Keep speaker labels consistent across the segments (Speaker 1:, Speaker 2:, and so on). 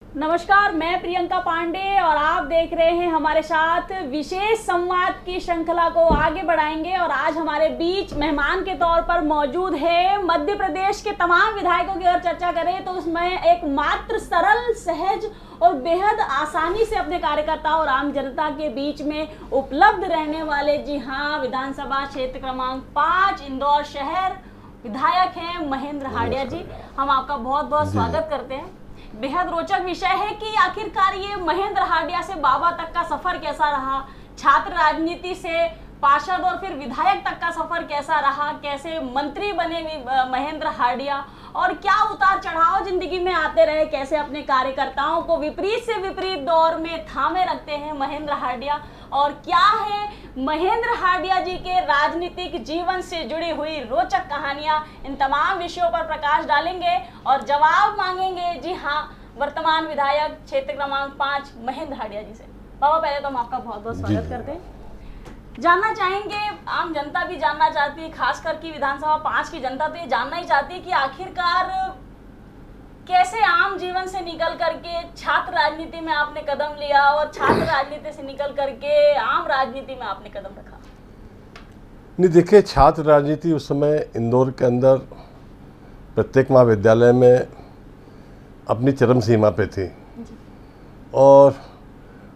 Speaker 1: नमस्कार, मैं प्रियंका पांडे और आप देख रहे हैं हमारे साथ विशेष संवाद की श्रृंखला को आगे बढ़ाएंगे। और आज हमारे बीच मेहमान के तौर पर मौजूद है मध्य प्रदेश के तमाम विधायकों की अगर चर्चा करें तो उसमें एक मात्र सरल, सहज और बेहद आसानी से अपने कार्यकर्ताओं और आम जनता के बीच में उपलब्ध रहने वाले, जी हाँ, विधानसभा क्षेत्र क्रमांक 5 इंदौर शहर विधायक हैं महेंद्र हांडिया जी। हम आपका बहुत बहुत स्वागत करते हैं। बेहद रोचक विषय है कि आखिरकार ये महेंद्र हांडिया से बाबा तक का सफर कैसा रहा, छात्र राजनीति से पार्षद और फिर विधायक तक का सफर कैसा रहा, कैसे मंत्री बने महेंद्र हांडिया और क्या उतार चढ़ाव जिंदगी में आते रहे, कैसे अपने कार्यकर्ताओं को विपरीत से विपरीत दौर में थामे रखते हैं महेंद्र हांडिया, और क्या है महेंद्र हांडिया जी के राजनीतिक जीवन से जुड़ी हुई रोचक कहानियां। इन तमाम विषयों पर प्रकाश डालेंगे और जवाब मांगेंगे, जी हाँ, वर्तमान विधायक क्षेत्र क्रमांक 5 महेंद्र हांडिया जी से। बाबा, पहले तो हम आपका बहुत बहुत स्वागत करते हैं। जानना चाहेंगे, आम जनता भी जानना चाहती है, खासकर की विधानसभा 5 की जनता तो ये जानना ही चाहती है कि आखिरकार कैसे आम जीवन से निकल करके छात्र राजनीति में आपने कदम लिया और छात्र राजनीति से निकल करके आम राजनीति में आपने कदम रखा।
Speaker 2: नहीं, देखिए, छात्र राजनीति उस समय इंदौर के अंदर प्रत्येक महाविद्यालय में अपनी चरम सीमा पे थी और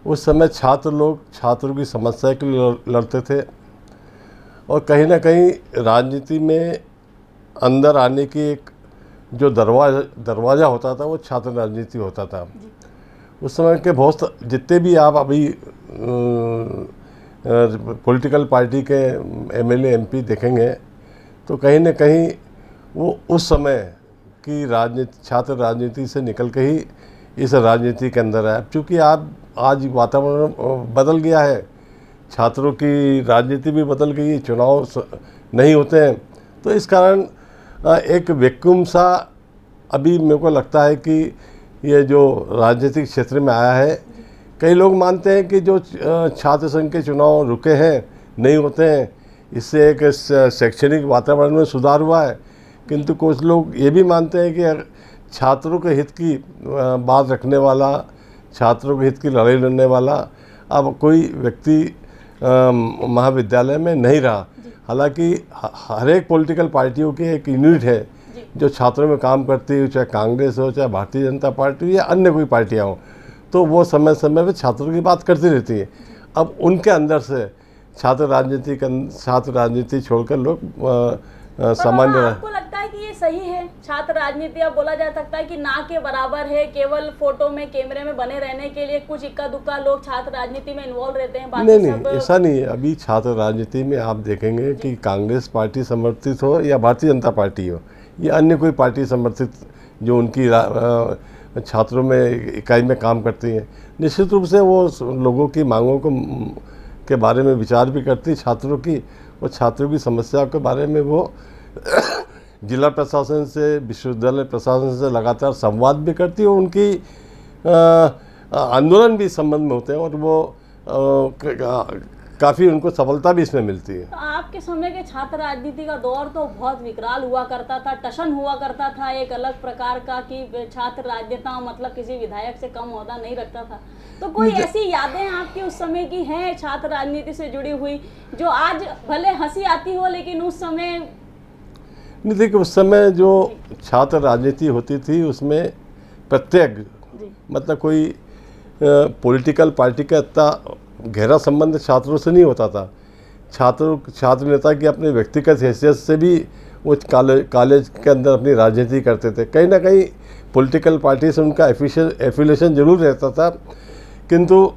Speaker 2: उस समय छात्र लोग छात्रों की समस्या के लिए लड़ते थे और कहीं ना कहीं राजनीति में अंदर आने की एक जो दरवाज़ा होता था वो छात्र राजनीति होता था। उस समय के बहुत जितने भी आप अभी पॉलिटिकल पार्टी के एमएलए एमपी देखेंगे तो कहीं ना कहीं वो उस समय की राजनीति, छात्र राजनीति से निकल के ही इस राजनीति के अंदर आया। क्योंकि आप आज वातावरण बदल गया है, छात्रों की राजनीति भी बदल गई है, चुनाव नहीं होते हैं, तो इस कारण एक वैक्यूम सा अभी मेरे को लगता है कि ये जो राजनीतिक क्षेत्र में आया है। कई लोग मानते हैं कि जो छात्र संघ के चुनाव रुके हैं, नहीं होते हैं, इससे एक शैक्षणिक वातावरण में सुधार हुआ है, किंतु कुछ लोग ये भी मानते हैं कि छात्रों के हित की बात रखने वाला, छात्रों के हित की लड़ाई लड़ने वाला अब कोई व्यक्ति महाविद्यालय में नहीं रहा। हालांकि हर एक पॉलिटिकल पार्टियों की एक यूनिट है जो छात्रों में काम करती है, चाहे कांग्रेस हो, चाहे भारतीय जनता पार्टी हो या अन्य कोई पार्टियां हो, तो वो समय समय पे छात्रों की बात करती रहती है। अब उनके अंदर से छात्र राजनीति छोड़कर लोग सामान्य।
Speaker 1: आपको लगता है कि ये सही है? छात्र राजनीति अब बोला जा सकता है कि ना के बराबर है, केवल फोटो में, कैमरे में बने रहने के लिए कुछ इक्का दुक्का लोग छात्र राजनीति में इन्वॉल्व रहते हैं।
Speaker 2: नहीं, ऐसा नहीं है। अभी छात्र राजनीति में आप देखेंगे कि कांग्रेस पार्टी समर्थित हो या भारतीय जनता पार्टी हो या अन्य कोई पार्टी समर्थित जो उनकी छात्रों में इकाई में काम करती है, निश्चित रूप से वो लोगों की मांगों के बारे में विचार भी करती है, छात्रों की और छात्रों की समस्याओं के बारे में वो जिला प्रशासन से, विश्वविद्यालय प्रशासन से लगातार संवाद भी करती है। उनकी आंदोलन भी इस संबंध में होते हैं और वो काफ़ी उनको सफलता भी इसमें मिलती है।
Speaker 1: तो आपके समय के छात्र राजनीति का दौर तो बहुत विकराल हुआ करता था, टशन हुआ करता था, एक अलग प्रकार का कि छात्र राजनेता मतलब किसी विधायक से कम ओहदा नहीं रखता था। तो कोई ऐसी यादें आपकी उस समय की हैं छात्र राजनीति से जुड़ी हुई जो आज भले हंसी आती हो लेकिन उस समय?
Speaker 2: नहीं, देखिए, उस समय जो छात्र राजनीति होती थी उसमें प्रत्येक मतलब कोई पॉलिटिकल पार्टी का इतना गहरा संबंध छात्रों से नहीं होता था। छात्र नेता की अपने व्यक्तिगत हैसियत से भी वो कॉलेज के अंदर अपनी राजनीति करते थे। कहीं ना कहीं पॉलिटिकल पार्टी से उनका एफिलिएशन जरूर रहता था, किंतु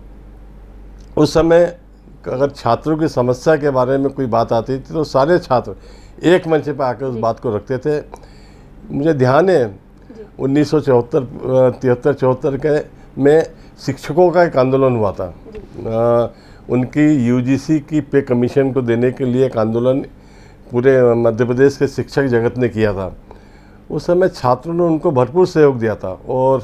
Speaker 2: उस समय अगर छात्रों की समस्या के बारे में कोई बात आती थी तो सारे छात्र एक मंच पर आकर उस बात को रखते थे। मुझे ध्यान है 1973 के में शिक्षकों का एक आंदोलन हुआ था। उनकी यूजीसी की पे कमीशन को देने के लिए एक आंदोलन पूरे मध्य प्रदेश के शिक्षक जगत ने किया था। उस समय छात्रों ने उनको भरपूर सहयोग दिया था और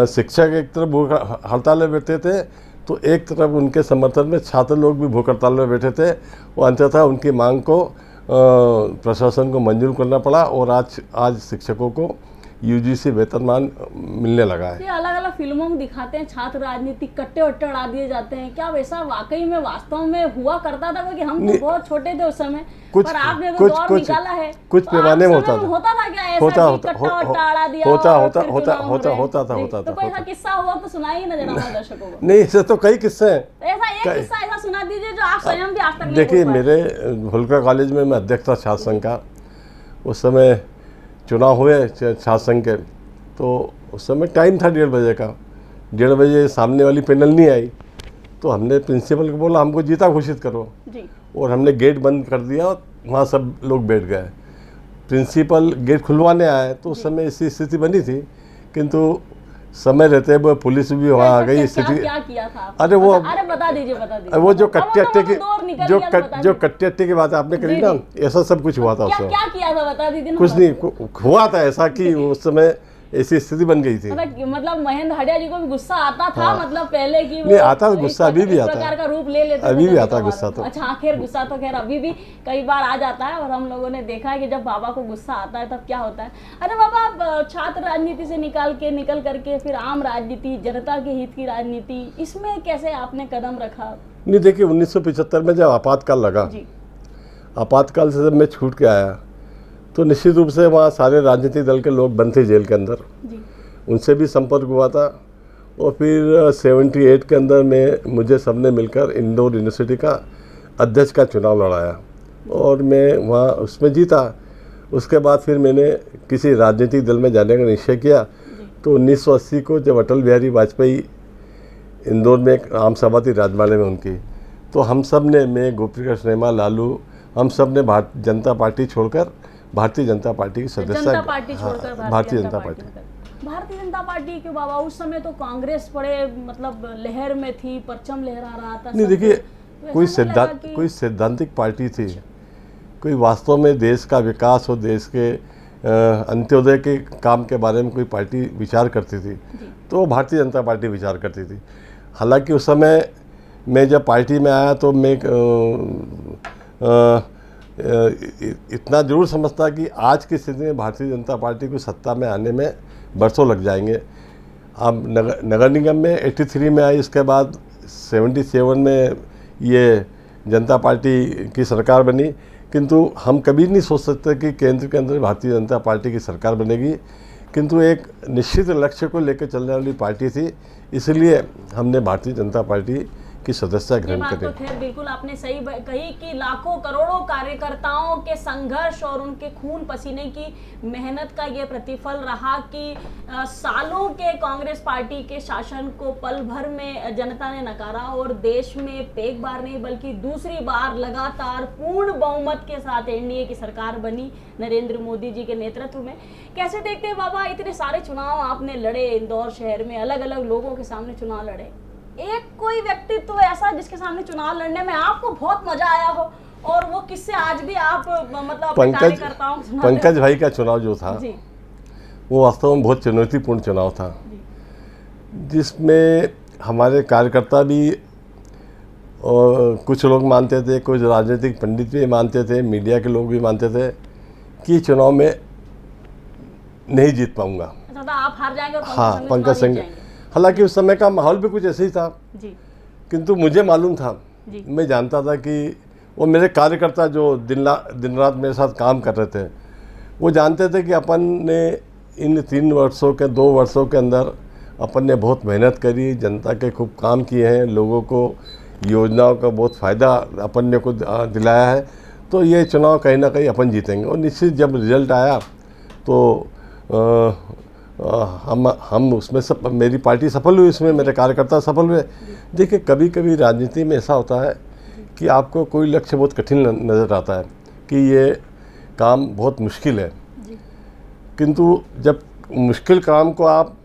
Speaker 2: शिक्षक एक तरफ भूख हड़ताल में बैठे थे तो एक तरफ उनके समर्थन में छात्र लोग भी भूख हड़ताल में बैठे थे और अंततः उनकी मांग को प्रशासन को मंजूर करना पड़ा और आज शिक्षकों को यूजीसी वेतनमान मिलने लगा है।
Speaker 1: ये अलग अलग फिल्मों में दिखाते हैं छात्र राजनीति, कट्टे वट्टे उड़ा दिए जाते हैं, क्या वैसा वाकई में वास्तव में हुआ करता था? क्योंकि हम तो बहुत छोटे थे उस समय, पर आपने तो दौर निकाला है,
Speaker 2: कुछ पैमाने में होता था।
Speaker 1: होता था क्या ऐसा कि कट्टा वट्टा उड़ा दिया?
Speaker 2: होता
Speaker 1: तो कोई ऐसा किस्सा हुआ तो सुनाइए ना जरा हमारे दर्शकों को।
Speaker 2: नहीं, ऐसे तो कई किस्से हैं।
Speaker 1: ऐसा एक किस्सा ऐसा सुना दीजिए जो आप स्वयं भी आज तक नहीं
Speaker 2: देखिए,
Speaker 1: बोल पाए।
Speaker 2: मेरे होलकर कॉलेज में मैं अध्यक्ष था छात्र संघ का। उस समय चुनाव हुए छात्र संघ के, तो उस समय टाइम था 1:30 बजे का। 1:30 बजे सामने वाली पैनल नहीं आई, तो हमने प्रिंसिपल को बोला हमको जीता घोषित करो
Speaker 1: जी।
Speaker 2: और हमने गेट बंद कर दिया और वहाँ सब लोग बैठ गए। प्रिंसिपल गेट खुलवाने आए तो उस समय ऐसी स्थिति बनी थी, किंतु समय रहते हुए पुलिस भी वहाँ आ गई। स्थिति
Speaker 1: क्या किया था?
Speaker 2: अरे वो
Speaker 1: बता दीजिए।
Speaker 2: वो जो कट्टे अट्टे की
Speaker 1: की
Speaker 2: जो कट्टे अट्टे की बात आपने करी ना, ऐसा सब कुछ हुआ था उस समय।
Speaker 1: क्या किया था बता दीजिए ना।
Speaker 2: कुछ नहीं हुआ था ऐसा कि उस समय ऐसी स्थिति बन गई थी।
Speaker 1: मतलब महेंद्र हडिया जी को भी गुस्सा आता था?
Speaker 2: हाँ।
Speaker 1: मतलब पहले की
Speaker 2: नहीं आता तो गुस्सा अभी भी आता है,
Speaker 1: प्रकार का रूप ले लेते
Speaker 2: अभी
Speaker 1: थे
Speaker 2: भी आता गुस्सा तो।
Speaker 1: अच्छा, खैर गुस्सा तो खैर अभी भी कई बार आ जाता है, और हम लोगों ने देखा है कि जब बाबा को गुस्सा आता है तब क्या होता है। अरे बाबा, आप छात्र राजनीति से निकल करके फिर आम राजनीति, जनता के हित की राजनीति, इसमें कैसे आपने कदम रखा?
Speaker 2: नहीं, देखिए 1975 में जब आपातकाल लगा, आपातकाल से जब मैं छूट के आया तो निश्चित रूप से वहाँ सारे राजनीतिक दल के लोग बंद थे जेल के अंदर, उनसे भी संपर्क हुआ था। और फिर 78 के अंदर में मुझे सबने मिलकर इंदौर यूनिवर्सिटी का अध्यक्ष का चुनाव लड़ाया और मैं वहाँ उसमें जीता। उसके बाद फिर मैंने किसी राजनीतिक दल में जाने का निश्चय किया। तो 1980 को जब अटल बिहारी वाजपेयी इंदौर में एक आम सभा थी राजमाले में उनकी, तो हम सब ने, मैं, गोपी कृष्ण नेमा, लालू, हम सब ने भारतीय जनता पार्टी छोड़कर भारतीय जनता पार्टी की सदस्यता, भारतीय जनता पार्टी।
Speaker 1: भारतीय जनता पार्टी क्यों बाबा? उस समय तो कांग्रेस बड़े मतलब लहर में थी, परचम लहरा रहा था।
Speaker 2: नहीं देखिए, कोई सैद्धांतिक पार्टी थी, कोई वास्तव में देश का विकास और देश के अंत्योदय के काम के बारे में कोई पार्टी विचार करती थी तो भारतीय जनता पार्टी विचार करती थी। हालांकि उस समय मैं जब पार्टी में आया तो मैं इतना जरूर समझता कि आज की स्थिति में भारतीय जनता पार्टी को सत्ता में आने में बरसों लग जाएंगे। अब नगर निगम में 83 में आई, इसके बाद 77 में ये जनता पार्टी की सरकार बनी, किंतु हम कभी नहीं सोच सकते कि केंद्र के अंदर भारतीय जनता पार्टी की सरकार बनेगी, किंतु एक निश्चित लक्ष्य को लेकर चलने वाली पार्टी थी, इसलिए हमने भारतीय जनता पार्टी की सदस्यता ग्रहण करी।
Speaker 1: तो खैर बिल्कुल आपने सही कही कि लाखों करोड़ों कार्यकर्ताओं के संघर्ष और उनके खून पसीने की मेहनत का ये प्रतिफल रहा कि सालों के कांग्रेस पार्टी के शासन को पल भर में जनता ने नकारा और देश में एक बार नहीं बल्कि दूसरी बार लगातार पूर्ण बहुमत के साथ एनडीए की सरकार बनी नरेंद्र मोदी जी के नेतृत्व में। कैसे देखते हैं बाबा, इतने सारे चुनाव आपने लड़े इंदौर शहर में, अलग अलग लोगों के सामने चुनाव लड़े, एक कोई व्यक्तित्व तो ऐसा जिसके सामने चुनाव लड़ने में आपको बहुत मजा आया हो और वो किससे आज भी आप मतलब
Speaker 2: पंकज भाई का चुनाव जो था वो वास्तव में बहुत चुनौतीपूर्ण चुनाव था, जिसमें हमारे कार्यकर्ता भी और कुछ लोग मानते थे, कुछ राजनीतिक पंडित भी मानते थे, मीडिया के लोग भी मानते थे कि चुनाव में नहीं जीत पाऊंगा।
Speaker 1: तो आप हार जाएंगे और
Speaker 2: हाँ, पंकज सिंह। हालांकि उस समय का माहौल भी कुछ ऐसे ही था
Speaker 1: जी।
Speaker 2: किंतु मुझे मालूम था, मैं जानता था कि वो मेरे कार्यकर्ता जो दिन रात मेरे साथ काम कर रहे थे वो जानते थे कि अपन ने इन 2 वर्षों के अंदर अपन ने बहुत मेहनत करी, जनता के खूब काम किए हैं, लोगों को योजनाओं का बहुत फ़ायदा अपन ने को दिलाया है, तो ये चुनाव कहीं ना कहीं अपन जीतेंगे। और निश्चित जब रिजल्ट आया तो हम उसमें सब, मेरी पार्टी सफल हुई, उसमें मेरे कार्यकर्ता सफल हुए। देखिए, कभी कभी राजनीति में ऐसा होता है कि आपको कोई लक्ष्य बहुत कठिन नज़र आता है कि ये काम बहुत मुश्किल है, किंतु जब मुश्किल काम को आप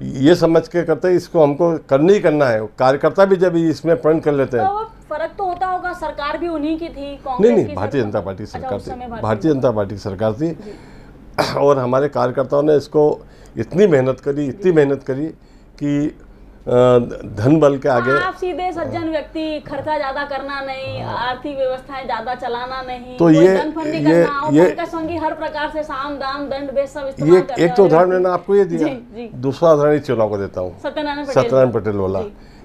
Speaker 2: ये समझ के करते हैं इसको हमको करना ही करना है, कार्यकर्ता भी जब इसमें प्रण कर लेते हैं।
Speaker 1: तो फर्क तो होता होगा, सरकार भी उन्हीं की थी,
Speaker 2: नहीं, भारतीय जनता पार्टी सरकार थी, भारतीय जनता पार्टी की सरकार थी और हमारे कार्यकर्ताओं ने इसको इतनी मेहनत करी कि धन बल के आगे।
Speaker 1: आप सीधे सज्जन व्यक्ति, खर्चा ज्यादा करना नहीं, आर्थिक व्यवस्थाएं ज्यादा चलाना नहीं,
Speaker 2: तो
Speaker 1: कोई
Speaker 2: ये
Speaker 1: धन फंडी करना, और धन का संगी हर प्रकार से साम दाम दंड भेद सब
Speaker 2: ये
Speaker 1: इस्तेमाल करते
Speaker 2: एक तो
Speaker 1: हैं।
Speaker 2: उदाहरण मैंने आपको ये दिया।
Speaker 1: जी।
Speaker 2: दूसरा उदाहरण इस चुनाव को देता हूँ,
Speaker 1: सत्यनारायण
Speaker 2: सत्यनारायण पटेल वाला।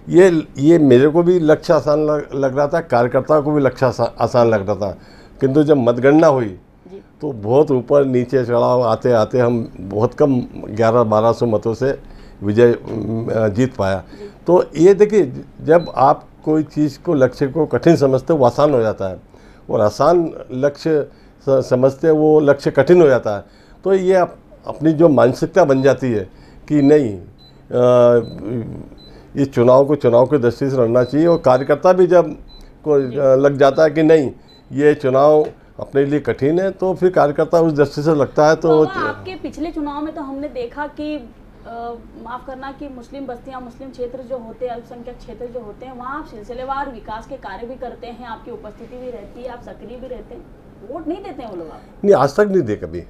Speaker 2: ये मेरे को भी लक्ष्य आसान लग रहा था, कार्यकर्ताओं को भी लक्ष्य आसान लग रहा था, किंतु जब मतगणना हुई तो बहुत ऊपर नीचे चढ़ाव आते आते हम बहुत कम 1100-1200 मतों से विजय जीत पाया। तो ये देखिए, जब आप कोई चीज़ को, लक्ष्य को कठिन समझते हो वो आसान हो जाता है, और आसान लक्ष्य समझते वो लक्ष्य कठिन हो जाता है। तो ये अपनी जो मानसिकता बन जाती है कि नहीं, इस चुनाव की दृष्टि से लड़ना चाहिए, और कार्यकर्ता भी जब को लग जाता है कि नहीं ये चुनाव अपने लिए कठिन है, तो फिर कार्यकर्ता उस दृष्टि से लगता है। तो
Speaker 1: आपके पिछले चुनाव में तो हमने देखा कि माफ करना कि मुस्लिम बस्तियां, मुस्लिम क्षेत्र जो होते हैं, अल्पसंख्यक क्षेत्र जो होते हैं, वहाँ आप सिलसिलेवार विकास के कार्य भी करते हैं, आपकी उपस्थिति भी रहती है, आप सक्रिय भी रहते हैं। वोट नहीं देते हैं वो लोग आपको?
Speaker 2: नहीं, आज तक नहीं दे कभी।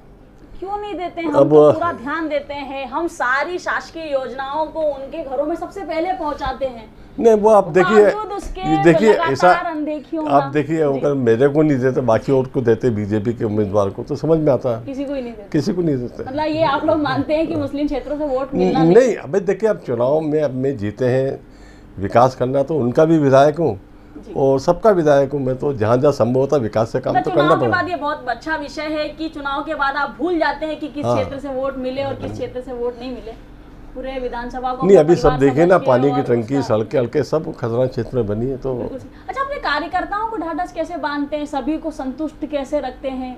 Speaker 1: क्यों नहीं देते हैं? हम तो पूरा ध्यान देते हैं, हम सारी शासकीय योजनाओं को उनके घरों में सबसे पहले पहुंचाते हैं।
Speaker 2: नहीं, वो आप देखिए ऐसा, आप देखिए
Speaker 1: जी।
Speaker 2: अगर मेरे को नहीं देते बाकी और को देते, बीजेपी के उम्मीदवार को, तो समझ में आता है।
Speaker 1: किसी को ही नहीं देते?
Speaker 2: किसी को नहीं देते।
Speaker 1: मतलब ये आप लोग मानते हैं कि मुस्लिम क्षेत्रों से वोट मिलना
Speaker 2: नहीं। अबे देखिए, अब चुनाव में अब मैं जीते हैं, विकास करना तो उनका भी विधायक हूँ और सबका विधायक हूँ मैं, तो जहाँ जहाँ संभव होता विकास से काम तो करना
Speaker 1: चुनाव के
Speaker 2: पड़ेगा।
Speaker 1: बाद ये बहुत अच्छा विषय है कि चुनाव के बाद आप भूल जाते हैं कि किस क्षेत्र से वोट मिले और किस क्षेत्र से वोट नहीं मिले। पूरे विधानसभा को
Speaker 2: नहीं, अभी सब देखे ना, पानी की टंकी, सड़कें हल्के सब खतरा क्षेत्र में बनी है। तो
Speaker 1: अच्छा, अपने कार्यकर्ताओं को ढाढ़स कैसे बांधते हैं, सभी को संतुष्ट कैसे रखते हैं?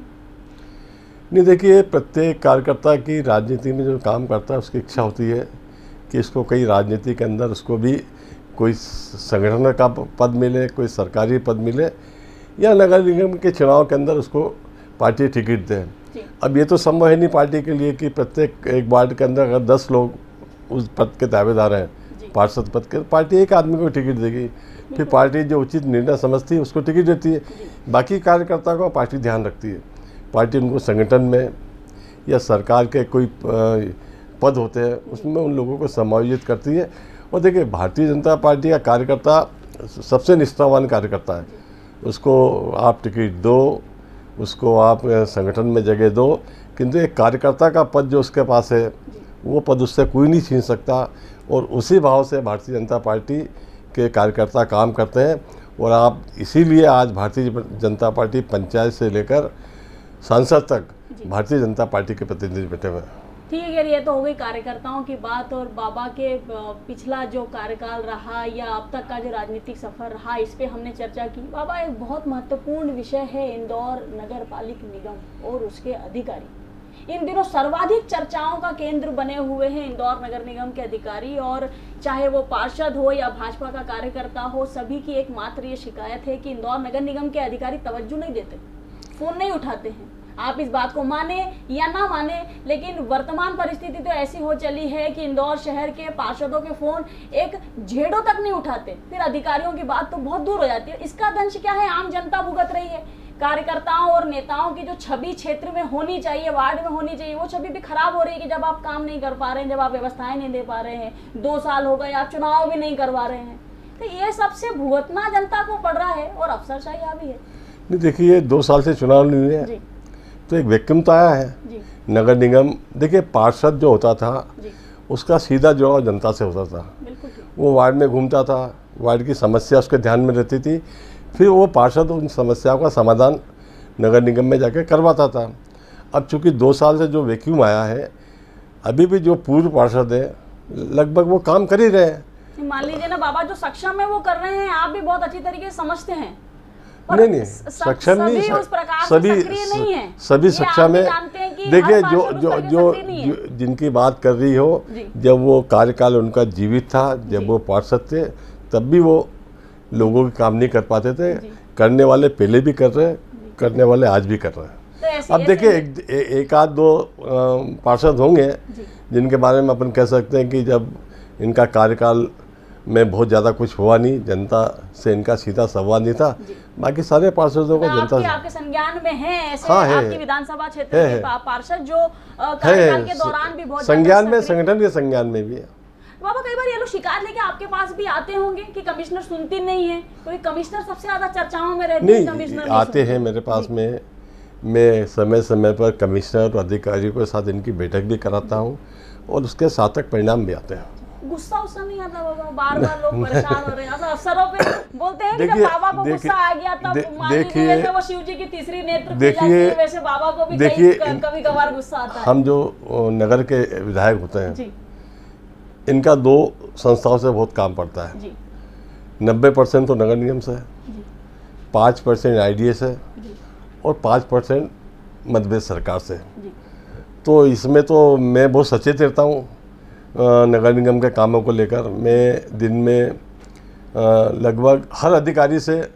Speaker 2: नहीं, देखिए प्रत्येक कार्यकर्ता की राजनीति में जो काम करता है उसकी इच्छा होती है कि इसको कई राजनीति के अंदर उसको भी कोई संगठन का पद मिले, कोई सरकारी पद मिले, या नगर निगम के चुनाव के अंदर उसको पार्टी टिकट दे। अब ये तो संभव है नहीं पार्टी के लिए कि प्रत्येक एक वार्ड के अंदर अगर 10 लोग उस पद के दावेदार हैं, पार्षद पद के, पार्टी एक आदमी को टिकट देगी, फिर पार्टी जो उचित निर्णय समझती है उसको टिकट देती है। बाकी कार्यकर्ता को पार्टी ध्यान रखती है। पार्टी उनको संगठन में या सरकार के कोई पद होते हैं उसमें उन लोगों को समायोजित करती है। और देखिए, भारतीय जनता पार्टी का कार्यकर्ता सबसे निष्ठावान कार्यकर्ता है। उसको आप टिकट दो, उसको आप संगठन में जगह दो, किंतु एक कार्यकर्ता का पद जो उसके पास है वो पद उससे कोई नहीं छीन सकता। और उसी भाव से भारतीय जनता पार्टी के कार्यकर्ता काम करते हैं। और आप इसीलिए आज भारतीय जनता पार्टी पंचायत से लेकर सांसद तक भारतीय जनता पार्टी के प्रतिनिधि बैठे हुए हैं।
Speaker 1: ठीक है यार, ये तो हो गई कार्यकर्ताओं की बात। और बाबा के पिछला जो कार्यकाल रहा या अब तक का जो राजनीतिक सफर रहा, इस पे हमने चर्चा की। बाबा, एक बहुत महत्वपूर्ण विषय है इंदौर नगर पालिक निगम और उसके अधिकारी। इन दिनों सर्वाधिक चर्चाओं का केंद्र बने हुए हैं इंदौर नगर निगम के अधिकारी। और चाहे वो पार्षद हो या भाजपा का कार्यकर्ता हो, सभी की एकमात्र ये शिकायत है कि इंदौर नगर निगम के अधिकारी तवज्जो नहीं देते, फोन नहीं उठाते हैं। आप इस बात को माने या ना माने, लेकिन वर्तमान परिस्थिति तो ऐसी हो चली है कि इंदौर शहर के पार्षदों के फोन एक झेड़ों तक नहीं उठाते, फिर अधिकारियों की बात तो बहुत दूर हो जाती है। इसका दंश क्या है? आम जनता भुगत रही है। कार्यकर्ताओं और नेताओं की जो छवि क्षेत्र में होनी चाहिए, वार्ड में होनी चाहिए, वो छवि भी खराब हो रही है कि जब आप काम नहीं कर पा रहे हैं, जब आप व्यवस्थाएं नहीं दे पा रहे हैं, 2 साल हो गए आप चुनाव भी नहीं करवा रहे हैं, तो ये सबसे भुगतना जनता को पड़ रहा है और अफसरशाही हावी है।
Speaker 2: नहीं, देखिए 2 साल से चुनाव नहीं हुए तो एक वैक्यूम तो आया है नगर निगम। देखिए, पार्षद जो होता था उसका सीधा जुड़ाव जनता से होता था। वो वार्ड में घूमता था, वार्ड की समस्या उसके ध्यान में रहती थी, फिर वो पार्षद उन समस्याओं का समाधान नगर निगम में जाके करवाता था। अब चूंकि 2 साल से जो वैक्यूम आया है, अभी भी जो पूर्व पार्षद है लगभग वो काम कर ही रहे हैं।
Speaker 1: मान लीजिए ना बाबा, जो सक्षम है वो कर रहे हैं, आप भी बहुत अच्छी तरीके से समझते हैं।
Speaker 2: नहीं, सक्षम नहीं, सभी सक्षम है। देखिए, जो जिनकी बात कर रही हो, जब वो कार्यकाल उनका जीवित था, जब वो पार्षद थे, तब भी वो लोगों के काम नहीं कर पाते थे। करने वाले पहले भी कर रहे हैं, करने वाले आज भी कर रहे हैं। अब देखिए, एक आध 2 पार्षद होंगे जिनके बारे में अपन कह सकते हैं कि जब इनका कार्यकाल में बहुत ज़्यादा कुछ हुआ नहीं, जनता से इनका सीधा संवाद नहीं था। बाकी सारे पार्षदों को जनता से
Speaker 1: आपके संज्ञान में है ऐसे आपकी विधानसभा क्षेत्र के पार्षद जो कार्यकाल के दौरान भी बहुत
Speaker 2: संज्ञान में, संगठन के संज्ञान में भी है।
Speaker 1: बाबा, कई बार ये लोग शिकायत लेके आपके पास भी आते होंगे कि कमिश्नर सुनती नहीं है, क्योंकि कमिश्नर सबसे ज्यादा चर्चाओं में रहते हैं, कमिश्नर
Speaker 2: नहीं आते हैं मेरे पास में। मैं समय समय पर कमिश्नर और अधिकारियों के साथ इनकी बैठक भी कराता हूँ और उसके सार्थक परिणाम भी आते हैं।
Speaker 1: गुस्सा नहीं आता बाबा? बार बार लोग परेशान हो रहे हैं, ऐसा अफसरों पे बोलते हैं कि जब बाबा को गुस्सा आ गया तब मान लीजिए जैसे वो शिव जी की तीसरी नेत्र पूजा की, वैसे बाबा को भी कभी कभार गुस्सा आता है।
Speaker 2: हम जो नगर के विधायक होते हैं
Speaker 1: जी,
Speaker 2: इनका 2 संस्थाओं से बहुत काम पड़ता है। 90% तो नगर निगम से है, 5% IDA से और 5% मध्य प्रदेश सरकार से। तो इसमें तो मैं बहुत सचेत रहता हूँ नगर निगम के कामों को लेकर। मैं दिन में लगभग हर अधिकारी से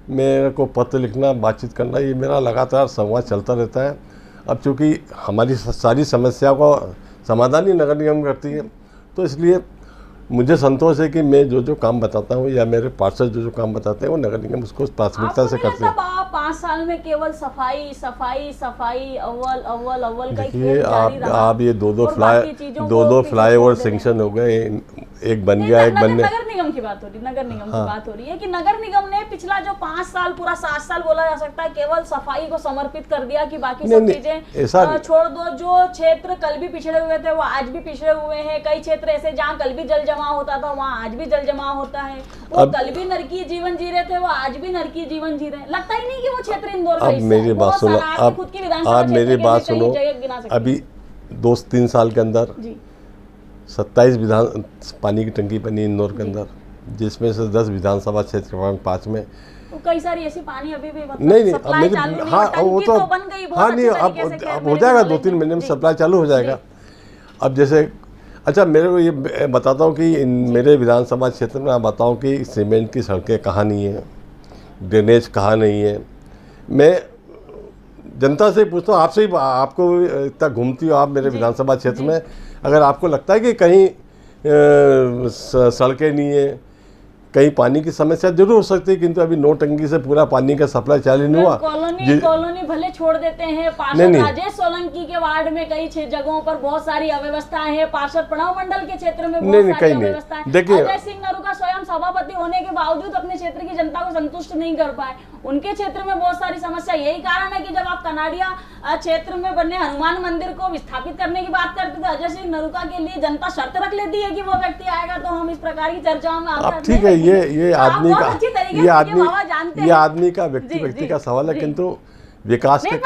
Speaker 2: मेरे को पत्र लिखना, बातचीत करना, ये मेरा लगातार संवाद चलता रहता है। अब चूँकि हमारी सारी समस्याओं का समाधान ही नगर निगम करती है, तो इसलिए मुझे संतोष है कि मैं जो काम बताता हूँ या मेरे पार्षद जो काम बताते हैं वो नगर निगम उसको प्राथमिकता से करते हैं।
Speaker 1: 5 साल में केवल सफाई सफाई सफाई अव्वल अव्वल अव्वल का
Speaker 2: देखिए आप ये 2 फ्लाईओवर सैंक्शन हो गए, एक बन गया, एक बनने।
Speaker 1: नगर निगम की बात हो रही, नगर निगम की बात हो रही है कि नगर निगम ने पिछला जो 5 साल, पूरा 7 साल बोला जा सकता है, केवल सफाई को समर्पित कर दिया कि बाकी सब चीजें छोड़ दो। जो क्षेत्र कल भी पिछड़े हुए थे वो आज भी पिछड़े हुए हैं। कई क्षेत्र ऐसे जहाँ कल भी जल जमाव होता था वहाँ आज भी जल जमाव होता है। वो कल भी नरकीय जीवन जी रहे थे वो आज भी नरकीय जीवन जी रहे हैं। लगता ही नहीं कि वो क्षेत्र इंदौर का हिस्सा है।
Speaker 2: मेरी बात सुनो, आप मेरी बात सुनो। अभी 2-3 साल के अंदर 27 पानी की टंकी बनी इंदौर के अंदर, जिसमें से 10 विधानसभा क्षेत्र क्रमांक 5 में।
Speaker 1: तो कई सारी ऐसी पानी अभी भी
Speaker 2: नहीं अब मेरी वो तो
Speaker 1: बन गई,
Speaker 2: नहीं अब हो जाएगा, 2-3 महीने में सप्लाई चालू हो जाएगा। अब जैसे अच्छा मेरे को ये बताता हूँ कि मेरे विधानसभा क्षेत्र में आप बताऊँ कि सीमेंट की सड़कें कहाँ नहीं है, ड्रेनेज कहाँ नहीं है। मैं जनता से पूछता हूँ, आपसे ही, आपको इतना घूमती हो आप मेरे विधानसभा क्षेत्र में, अगर आपको लगता है कि कहीं सड़कें नहीं है, कहीं पानी की समस्या जरूर हो सकती है, किंतु अभी 9 टंकी से पूरा पानी का सप्लाई चालू नहीं हुआ।
Speaker 1: कॉलोनी भले छोड़ देते हैं। पार्षद राजेश सोलंकी के वार्ड में कई जगहों पर बहुत सारी अव्यवस्थाएं हैं। पार्षद प्रणव मंडल के क्षेत्र में बहुत सारी अव्यवस्थाएं। अजय सिंह नरूका स्वयं सभापति होने के बावजूद अपने क्षेत्र की जनता को संतुष्ट नहीं कर पाए। उनके क्षेत्र में बहुत सारी समस्या। यही कारण है कि जब आप कनाडिया क्षेत्र में बने हनुमान मंदिर को विस्थापित करने की बात करते थे, अजय सिंह नरूका के लिए जनता शर्त रख लेती है कि वो व्यक्ति आएगा तो हम इस प्रकार की चर्चाओं में आते हैं।
Speaker 2: ठीक है, ये आदमी का व्यक्ति का सवाल है, किंतु विकास के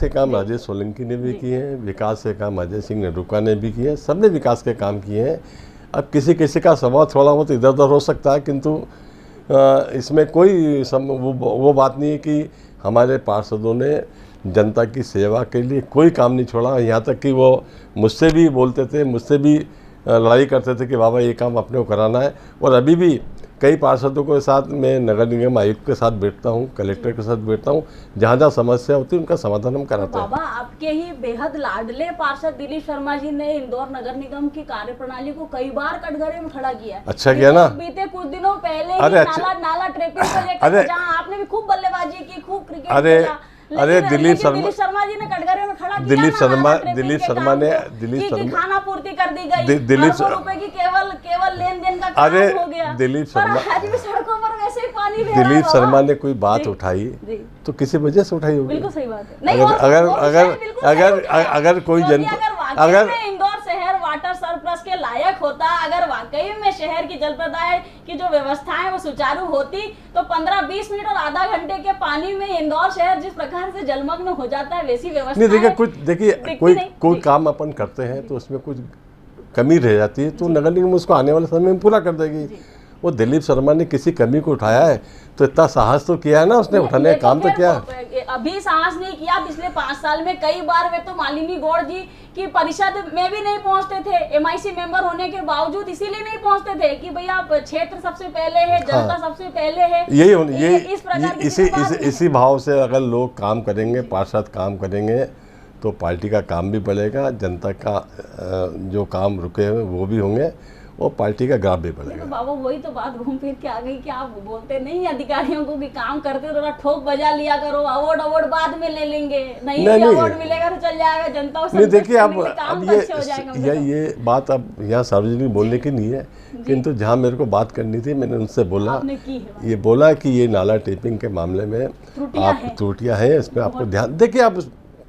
Speaker 2: काम राजेश सोलंकी ने भी किए हैं, विकास के काम अजय सिंह नरूका ने भी किए हैं, सबने विकास के काम किए हैं। अब किसी का स्वभाव थोड़ा बहुत इधर उधर हो सकता है, किंतु इसमें कोई वो बात नहीं है कि हमारे पार्षदों ने जनता की सेवा के लिए कोई काम नहीं छोड़ा। यहाँ तक कि वो मुझसे भी बोलते थे, मुझसे भी लड़ाई करते थे कि बाबा ये काम अपने को कराना है। और अभी भी कई पार्षदों के साथ मैं नगर निगम आयुक्त के साथ बैठता हूँ, कलेक्टर के साथ बैठता हूँ, जहाँ जहाँ समस्या होती है उनका समाधान हम कराते हैं।
Speaker 1: बाबा आपके ही बेहद लाडले पार्षद दिलीप शर्मा जी ने इंदौर नगर निगम की कार्यप्रणाली को कई बार कटघरे में खड़ा किया है।
Speaker 2: अच्छा किया ना।
Speaker 1: बीते कुछ दिनों पहले ही नाला ट्रैपिंग को लेकर जहाँ आपने भी खूब बल्लेबाजी की, खूब क्रिकेट
Speaker 2: अरे दिलीप शर्मा
Speaker 1: जी ने कटघरे में खड़ा किया।
Speaker 2: दिलीप शर्मा ने
Speaker 1: खाना पूर्ति कर दी गई, ₹100 की केवल लेन देन का काम हो गया।
Speaker 2: दिलीप
Speaker 1: सड़कों पर वैसे ही पानी
Speaker 2: दिलीप शर्मा ने कोई बात उठाई तो किसी वजह से उठाई होगी।
Speaker 1: बिल्कुल सही बात है।
Speaker 2: अगर कोई
Speaker 1: अगर इंदौर शहर वाटर सरप्लस के लायक होता, अगर वाकई में शहर की जल प्रदाय की जो व्यवस्थाएं वो सुचारू होती, तो 15-20 मिनट और आधा घंटे के पानी में इंदौर शहर जिस प्रकार से जलमग्न हो जाता है वैसी व्यवस्था
Speaker 2: नहीं। देखिए कोई काम अपन करते हैं तो उसमें कुछ कमी रह जाती है तो नगर निगम उसको आने वाले समय में पूरा कर देगी। वो दिलीप शर्मा ने किसी कमी को उठाया है तो इतना साहस तो किया है ना उसने, उठाने का काम तो किया है।
Speaker 1: अभी साहस नहीं किया, पिछले 5 साल में कई बार वे तो मालिनी गौड़ जी की परिषद में भी नहीं पहुंचते थे, MIC मेंबर होने के बावजूद इसीलिए नहीं पहुंचते थे कि भैया क्षेत्र सबसे पहले है, जनता सबसे पहले है।
Speaker 2: इसी भाव से अगर लोग काम करेंगे, पार्षद काम करेंगे तो पार्टी का काम भी बढ़ेगा, जनता का जो काम रुके हुए वो भी होंगे और पार्टी का ग्राफ भी
Speaker 1: तो
Speaker 2: बढ़ेगा।
Speaker 1: बाबा वही तो बात घूम फिर के आ गई कि आप बोलते नहीं अधिकारियों को कि काम करते हो थोड़ा ठोक बजा लिया करो, अवार्ड बाद में ले लेंगे, नहीं अवार्ड मिलेगा तो चल जाएगा, जनता
Speaker 2: नहीं देखिए अब
Speaker 1: ये
Speaker 2: ये बात अब यहाँ सार्वजनिक बोलने की नहीं है, किंतु जहाँ मेरे को बात करनी थी मैंने उनसे बोला, ये बोला कि ये नाला टेपिंग के मामले में आप त्रुटियां हैं, इसमें आपको ध्यान देखिए। आप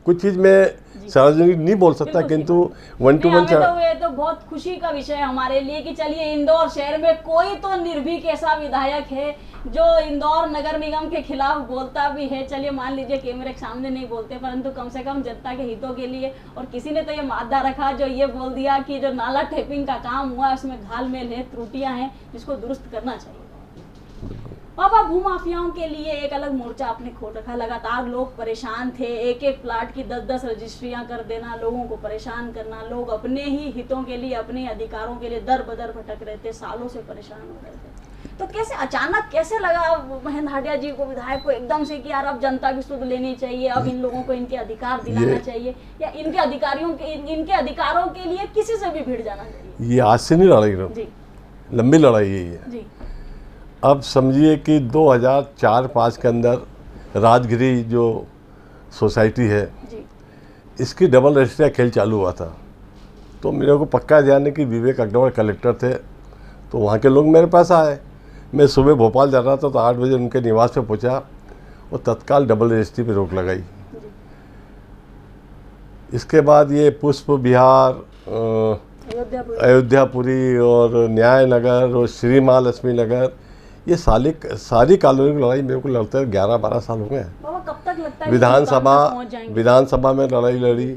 Speaker 2: कुछ चीज़ में सार्वजनिक नहीं बोल सकता, किंतु 1 to 1
Speaker 1: ये तो बहुत खुशी का विषय है हमारे लिए कि चलिए इंदौर शहर में कोई तो निर्भीक ऐसा विधायक है जो इंदौर नगर निगम के खिलाफ बोलता भी है। चलिए मान लीजिए कैमरे के सामने नहीं बोलते, परंतु कम से कम जनता के हितों के लिए। और किसी ने तो ये मादा रखा जो ये बोल दिया कि जो नाला टेपिंग का काम हुआ उसमें घालमेल है, त्रुटियां हैं, जिसको दुरुस्त करना चाहिए। बाबा भूमाफियाओं के लिए एक अलग मोर्चा आपने खोल रखा, लगातार लोग परेशान थे, एक एक प्लाट की 10-10 रजिस्ट्रियां कर देना, लोगों को परेशान करना, लोग अपने ही हितों के लिए अपने अधिकारों के लिए दर बदर भटक रहे थे, सालों से परेशान हो रहे थे। तो कैसे अचानक कैसे लगा महेंद्र हाटिया जी को, विधायक को एकदम से कि यार अब जनता की सुध लेनी चाहिए, अब इन लोगों को इनके अधिकार दिलाना चाहिए, या इनके अधिकारियों के इनके अधिकारों के लिए किसी से भी भिड़ जाना चाहिए?
Speaker 2: ये आज से नहीं लड़ाई, लंबी लड़ाई है ये। अब समझिए कि 2004-05 के अंदर राजगिरी जो सोसाइटी है इसकी डबल रजिस्ट्री खेल चालू हुआ था। तो मेरे को पक्का ध्यान है कि विवेक अग्रवाल कलेक्टर थे, तो वहाँ के लोग मेरे पास आए। मैं सुबह भोपाल जा रहा था तो 8 बजे उनके निवास पे पहुँचा और तत्काल डबल रजिस्ट्री पे रोक लगाई। इसके बाद ये पुष्प विहार, अयोध्यापुरी और न्याय नगर और श्री महालक्ष्मी नगर, ये सारी कॉलोनी की लड़ाई मेरे को लगता है 11-12 साल हो गए।
Speaker 1: कब तक लगता है
Speaker 2: विधानसभा में लड़ाई लड़ी,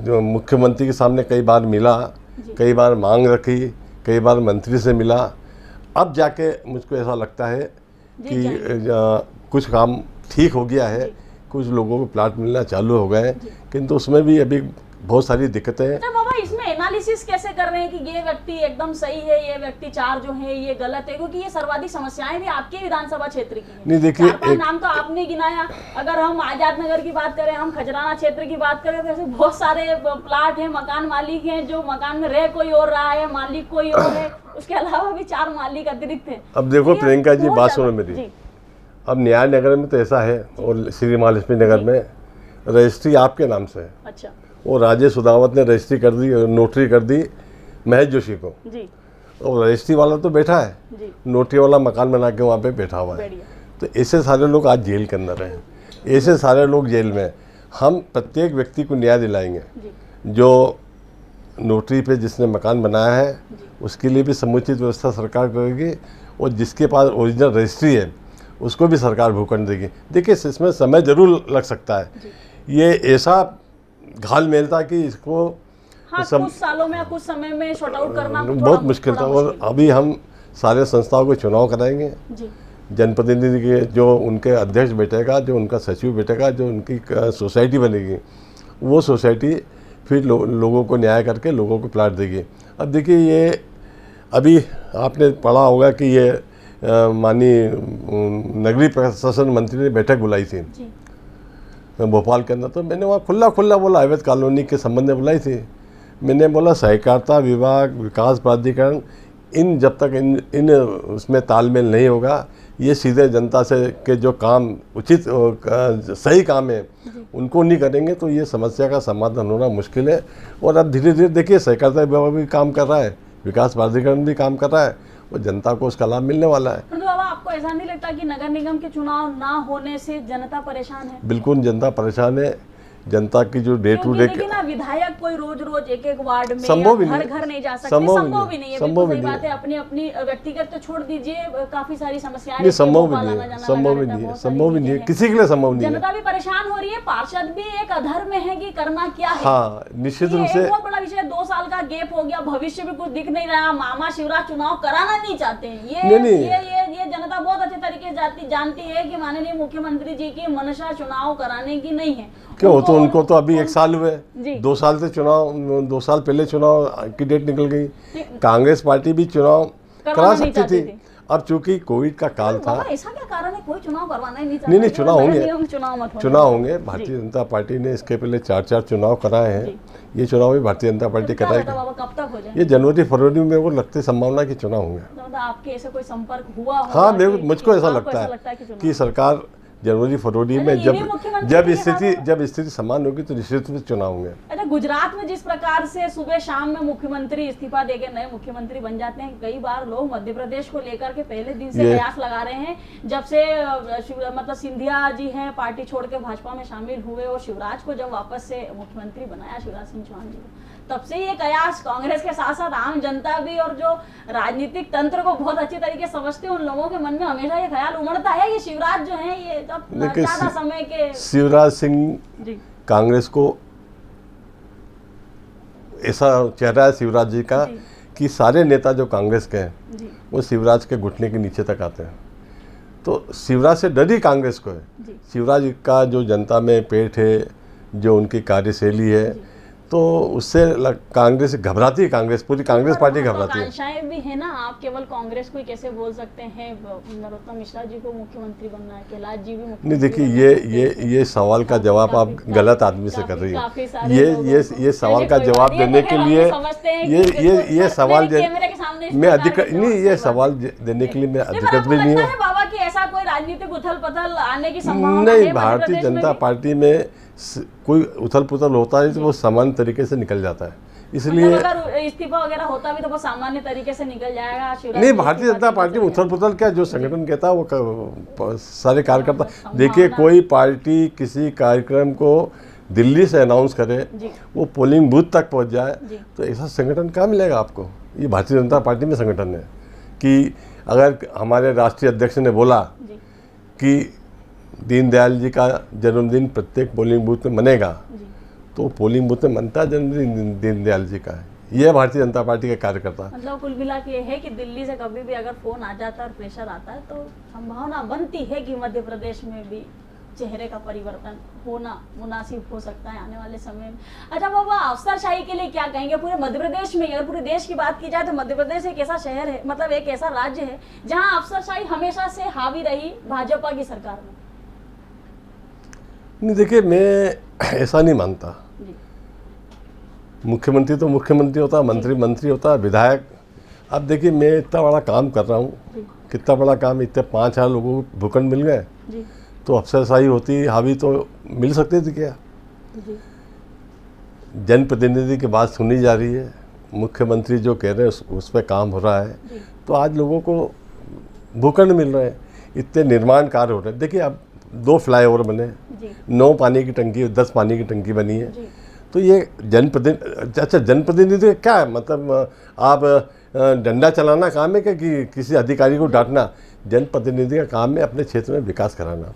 Speaker 2: जो मुख्यमंत्री के सामने कई बार मिला, कई बार मांग रखी, कई बार मंत्री से मिला। अब जाके मुझको ऐसा लगता है कि कुछ काम ठीक हो गया है, कुछ लोगों को प्लाट मिलना चालू हो गए, किंतु उसमें भी अभी बहुत सारी दिक्कतें हैं।
Speaker 1: तो बाबा इसमें एनालिसिस कैसे कर रहे हैं कि ये व्यक्ति एकदम सही है, ये व्यक्ति 4 जो है ये गलत है, क्योंकि ये सर्वाधिक समस्याएं भी आपके विधानसभा क्षेत्र की हैं।
Speaker 2: नहीं देखिए,
Speaker 1: एक नाम तो आपने गिनाया, अगर हम आजाद नगर की बात करें, हम खजराना क्षेत्र की बात करें, तो ऐसे बहुत सारे प्लाट हैं, मकान मालिक हैं, जो मकान में रह कोई और रहा है, मालिक कोई और है, उसके अलावा भी 4 मालिक अतिरिक्त है।
Speaker 2: अब देखो प्रियंका जी, बात सुनो मेरी। अब न्याय नगर में तो ऐसा है और श्री महालक्ष्मी नगर में रजिस्ट्री आपके नाम से है।
Speaker 1: अच्छा।
Speaker 2: और राजेश सुदावत ने रजिस्ट्री कर दी, नोटरी कर दी महेश जोशी को
Speaker 1: जी।
Speaker 2: और रजिस्ट्री वाला तो बैठा है जी। नोटरी वाला मकान बना के वहाँ पे बैठा हुआ है। तो ऐसे सारे लोग आज जेल के अंदर हैं, ऐसे सारे लोग जेल में। हम प्रत्येक व्यक्ति को न्याय दिलाएंगे। जो नोटरी पे जिसने मकान बनाया है उसके लिए भी समुचित व्यवस्था सरकार करेगी, और जिसके पास ओरिजिनल रजिस्ट्री है उसको भी सरकार भूखंड देगी। देखिए इसमें समय जरूर लग सकता है, ये ऐसा घालमेल था कि इसको
Speaker 1: कुछ सालों में कुछ समय में शॉर्ट आउट करना
Speaker 2: बहुत मुश्किल था। और अभी हम सारे संस्थाओं को चुनाव कराएंगे, जनप्रतिनिधि के जो उनके अध्यक्ष बैठेगा, जो उनका सचिव बैठेगा, जो उनकी सोसाइटी बनेगी, वो सोसाइटी फिर लोगों को न्याय करके लोगों को प्लाट देगी। अब देखिए ये अभी आपने पढ़ा होगा कि ये माननीय नगरीय प्रशासन मंत्री ने बैठक बुलाई थी भोपाल के अंदर। तो मैंने वहाँ खुला बोला, अवैध कॉलोनी के संबंध में बुलाई थी। मैंने बोला सहकारिता विभाग, विकास प्राधिकरण, इन जब तक इन उसमें तालमेल नहीं होगा, ये सीधे जनता से के जो काम उचित सही काम है उनको नहीं करेंगे, तो ये समस्या का समाधान होना मुश्किल है। और अब धीरे धीरे देखिए सहकारिता विभाग भी काम कर रहा है, विकास प्राधिकरण भी काम कर रहा है, और जनता को उसका लाभ मिलने वाला है।
Speaker 1: तो बाबा आपको ऐसा नहीं लगता कि नगर निगम के चुनाव ना होने से जनता परेशान है?
Speaker 2: बिल्कुल जनता परेशान है। जनता की जो डे टू डे
Speaker 1: ना विधायक कोई रोज एक वार्ड में घर नहीं जा सकते,
Speaker 2: संभव भी नहीं है।
Speaker 1: बिल्कुल सही बात है। अपनी व्यक्तिगत तो छोड़ दीजिए, काफी सारी समस्याएं
Speaker 2: संभव भी नहीं है, किसी के लिए संभव नहीं है।
Speaker 1: जनता भी परेशान हो रही है, पार्षद भी एक अधर में है कि करना क्या है।
Speaker 2: हाँ, निश्चित रूप से
Speaker 1: बहुत बड़ा विषय। 2 साल का गैप हो गया, भविष्य में कुछ दिख नहीं रहा, मामा शिवराज चुनाव कराना नहीं चाहते हैं। ये जनता बहुत अच्छे तरीके से जानती है कि माननीय मुख्यमंत्री जी की मंशा चुनाव कराने की नहीं है।
Speaker 2: क्यों? तो उनको तो अभी 1 साल हुए, 2 साल से चुनाव, 2 साल पहले चुनाव की डेट निकल गई। कांग्रेस पार्टी भी चुनाव करा सकती थी, अब चूंकि कोविड का काल था।
Speaker 1: ऐसा क्या कारण है कोई चुनाव करवाना ही नहीं चाहता?
Speaker 2: नहीं, चुनाव होंगे। भारतीय जनता पार्टी ने इसके पहले 4 चुनाव कराए हैं, ये चुनाव भी भारतीय जनता पार्टी
Speaker 1: क्या
Speaker 2: कराएगी।
Speaker 1: लगता है बाबा कब तक हो जाए?
Speaker 2: ये जनवरी फरवरी में मेरे को लगती संभावना की चुनाव होंगे।
Speaker 1: मतलब आपके ऐसे कोई संपर्क हुआ होगा
Speaker 2: हाँ,
Speaker 1: कि-
Speaker 2: मुझको ऐसा
Speaker 1: आपको
Speaker 2: लगता है
Speaker 1: कि चुनाव-
Speaker 2: कि सरकार जनवरी फरवरी में
Speaker 1: ये भी मुख्यमंत्री
Speaker 2: जब
Speaker 1: के
Speaker 2: स्थिति समान होगी तो निश्चित रूप से चुनाव होंगे।
Speaker 1: अच्छा, गुजरात में जिस प्रकार से सुबह शाम में मुख्यमंत्री इस्तीफा देके नए मुख्यमंत्री बन जाते हैं, कई बार लोग मध्य प्रदेश को लेकर के पहले दिन से कयास लगा रहे हैं। जब से मतलब सिंधिया जी हैं पार्टी छोड़ के भाजपा में शामिल हुए और शिवराज को जब वापस से मुख्यमंत्री बनाया, शिवराज सिंह चौहान जी को, तब से ये कयास कांग्रेस के साथ साथ आम जनता भी और जो राजनीतिक तंत्र को बहुत अच्छी तरीके से समझते हैं, उन लोगों के मन में हमेशा ये ख्याल उमड़ता है कि शिवराज जो है ये ज्यादा समय के
Speaker 2: शिवराज सिंह
Speaker 1: जी
Speaker 2: कांग्रेस को ऐसा चेहरा है शिवराज जी का कि सारे नेता जो कांग्रेस के हैं
Speaker 1: जी
Speaker 2: वो शिवराज के घुटने के नीचे तक आते हैं। तो शिवराज से डर ही कांग्रेस को है।
Speaker 1: जी
Speaker 2: शिवराज का जो जनता में पेट है, जो उनकी कार्यशैली है, तो उससे कांग्रेस घबराती है। पूरी कांग्रेस पार्टी घबराती है।
Speaker 1: आकांक्षाएं भी है ना, आप केवल कांग्रेस को ही कैसे बोल सकते हैं? नरोत्तम मिश्रा जी को मुख्यमंत्री बनना है, कैलाश जी भी मुख्यमंत्री
Speaker 2: नहीं, देखिए
Speaker 1: बनना है।
Speaker 2: ये सवाल का जवाब आप गलत आदमी से कर रही
Speaker 1: काफी
Speaker 2: है।
Speaker 1: सारे
Speaker 2: ये
Speaker 1: लोगों
Speaker 2: ये
Speaker 1: को-
Speaker 2: ये सवाल
Speaker 1: चलिए
Speaker 2: का
Speaker 1: कोई
Speaker 2: जवाब
Speaker 1: बात नहीं,
Speaker 2: देने
Speaker 1: तो
Speaker 2: के
Speaker 1: हम
Speaker 2: लिए
Speaker 1: समझते हैं
Speaker 2: ये
Speaker 1: कि
Speaker 2: ये
Speaker 1: देखो,
Speaker 2: ये सवाल
Speaker 1: कैमरे के सामने इस
Speaker 2: मैं
Speaker 1: प्रकार के
Speaker 2: नहीं, ये
Speaker 1: जवाब
Speaker 2: सवाल देने के लिए मैं
Speaker 1: नहीं, पर
Speaker 2: अधिकृत
Speaker 1: आपको
Speaker 2: भी नहीं
Speaker 1: लगता
Speaker 2: हूँ।
Speaker 1: है बाबा कि ऐसा कोई राजनीतिक उथल पथल आने की संभावना
Speaker 2: नहीं,
Speaker 1: है
Speaker 2: भारतीय
Speaker 1: मध्य प्रदेश में
Speaker 2: जनता
Speaker 1: भी?
Speaker 2: पार्टी में कोई उथल पुथल होता है तो वो समान तरीके से निकल जाता है। इसलिए
Speaker 1: मतलब अगर इस्तीफा वगैरह होता भी तो वो सामान्य तरीके से निकल जाएगा। शिवराज
Speaker 2: नहीं,
Speaker 1: जी
Speaker 2: भारतीय
Speaker 1: इस्तीफा
Speaker 2: जनता
Speaker 1: देकर
Speaker 2: पार्टी में
Speaker 1: चले
Speaker 2: उथल पुथल क्या, जो संगठन कहता है वो सारे कार्यकर्ता।
Speaker 1: संभावना-
Speaker 2: देखिए, कोई पार्टी किसी कार्यक्रम को दिल्ली से अनाउंस करे,
Speaker 1: जी
Speaker 2: वो पोलिंग बूथ तक पहुंच जाए,
Speaker 1: जी
Speaker 2: तो ऐसा संगठन कहाँ मिलेगा आपको? ये भारतीय जनता पार्टी में संगठन है कि अगर हमारे राष्ट्रीय अध्यक्ष ने बोला
Speaker 1: जी
Speaker 2: कि दीनदयाल जी का जन्मदिन प्रत्येक पोलिंग बूथ में मनेगा,
Speaker 1: जी
Speaker 2: तो पोलिंग बूथ में मनता जन्मदिन दीनदयाल जी का है। ये है भारतीय जनता पार्टी के कार्यकर्ता।
Speaker 1: मतलब कुल मिला के ये है कि दिल्ली से कभी भी अगर फोन आ जाता है और प्रेशर आता है तो संभावना बनती है कि मध्य प्रदेश में भी चेहरे का परिवर्तन होना मुनासिब हो सकता है आने वाले समय में। अच्छा बाबा, अफसरशाही के लिए क्या कहेंगे पूरे मध्य प्रदेश में? अगर पूरे देश की बात की जाए तो मध्य प्रदेश एक ऐसा शहर है, मतलब एक ऐसा राज्य है जहां अफसरशाही हमेशा से हावी रही भाजपा की सरकार में।
Speaker 2: नहीं, देखिए, मैं ऐसा नहीं मानता।
Speaker 1: जी
Speaker 2: मुख्यमंत्री तो मुख्यमंत्री होता है, मंत्री मंत्री होता है, विधायक। अब देखिए, मैं इतना बड़ा काम कर रहा हूँ,
Speaker 1: जी
Speaker 2: कितना बड़ा काम, इतने 5,000 लोगों को भूखंड मिल गए,
Speaker 1: जी
Speaker 2: तो अफसरशाही होती हावी तो मिल सकती थी क्या?
Speaker 1: जी
Speaker 2: जनप्रतिनिधि की बात सुनी जा रही है, मुख्यमंत्री जो कह रहे हैं उस पर काम हो रहा है,
Speaker 1: जी
Speaker 2: तो आज लोगों को भूखंड मिल रहे हैं, इतने निर्माण कार्य हो रहे हैं। देखिए, अब 2 फ्लाईओवर बने,
Speaker 1: जी
Speaker 2: 9 पानी की टंकी, 10 पानी की टंकी बनी है।
Speaker 1: जी
Speaker 2: तो ये जनप्रतिनिधि क्या है? मतलब आप डंडा चलाना काम है क्या कि किसी अधिकारी को डांटना? जनप्रतिनिधि का काम है अपने क्षेत्र में विकास कराना,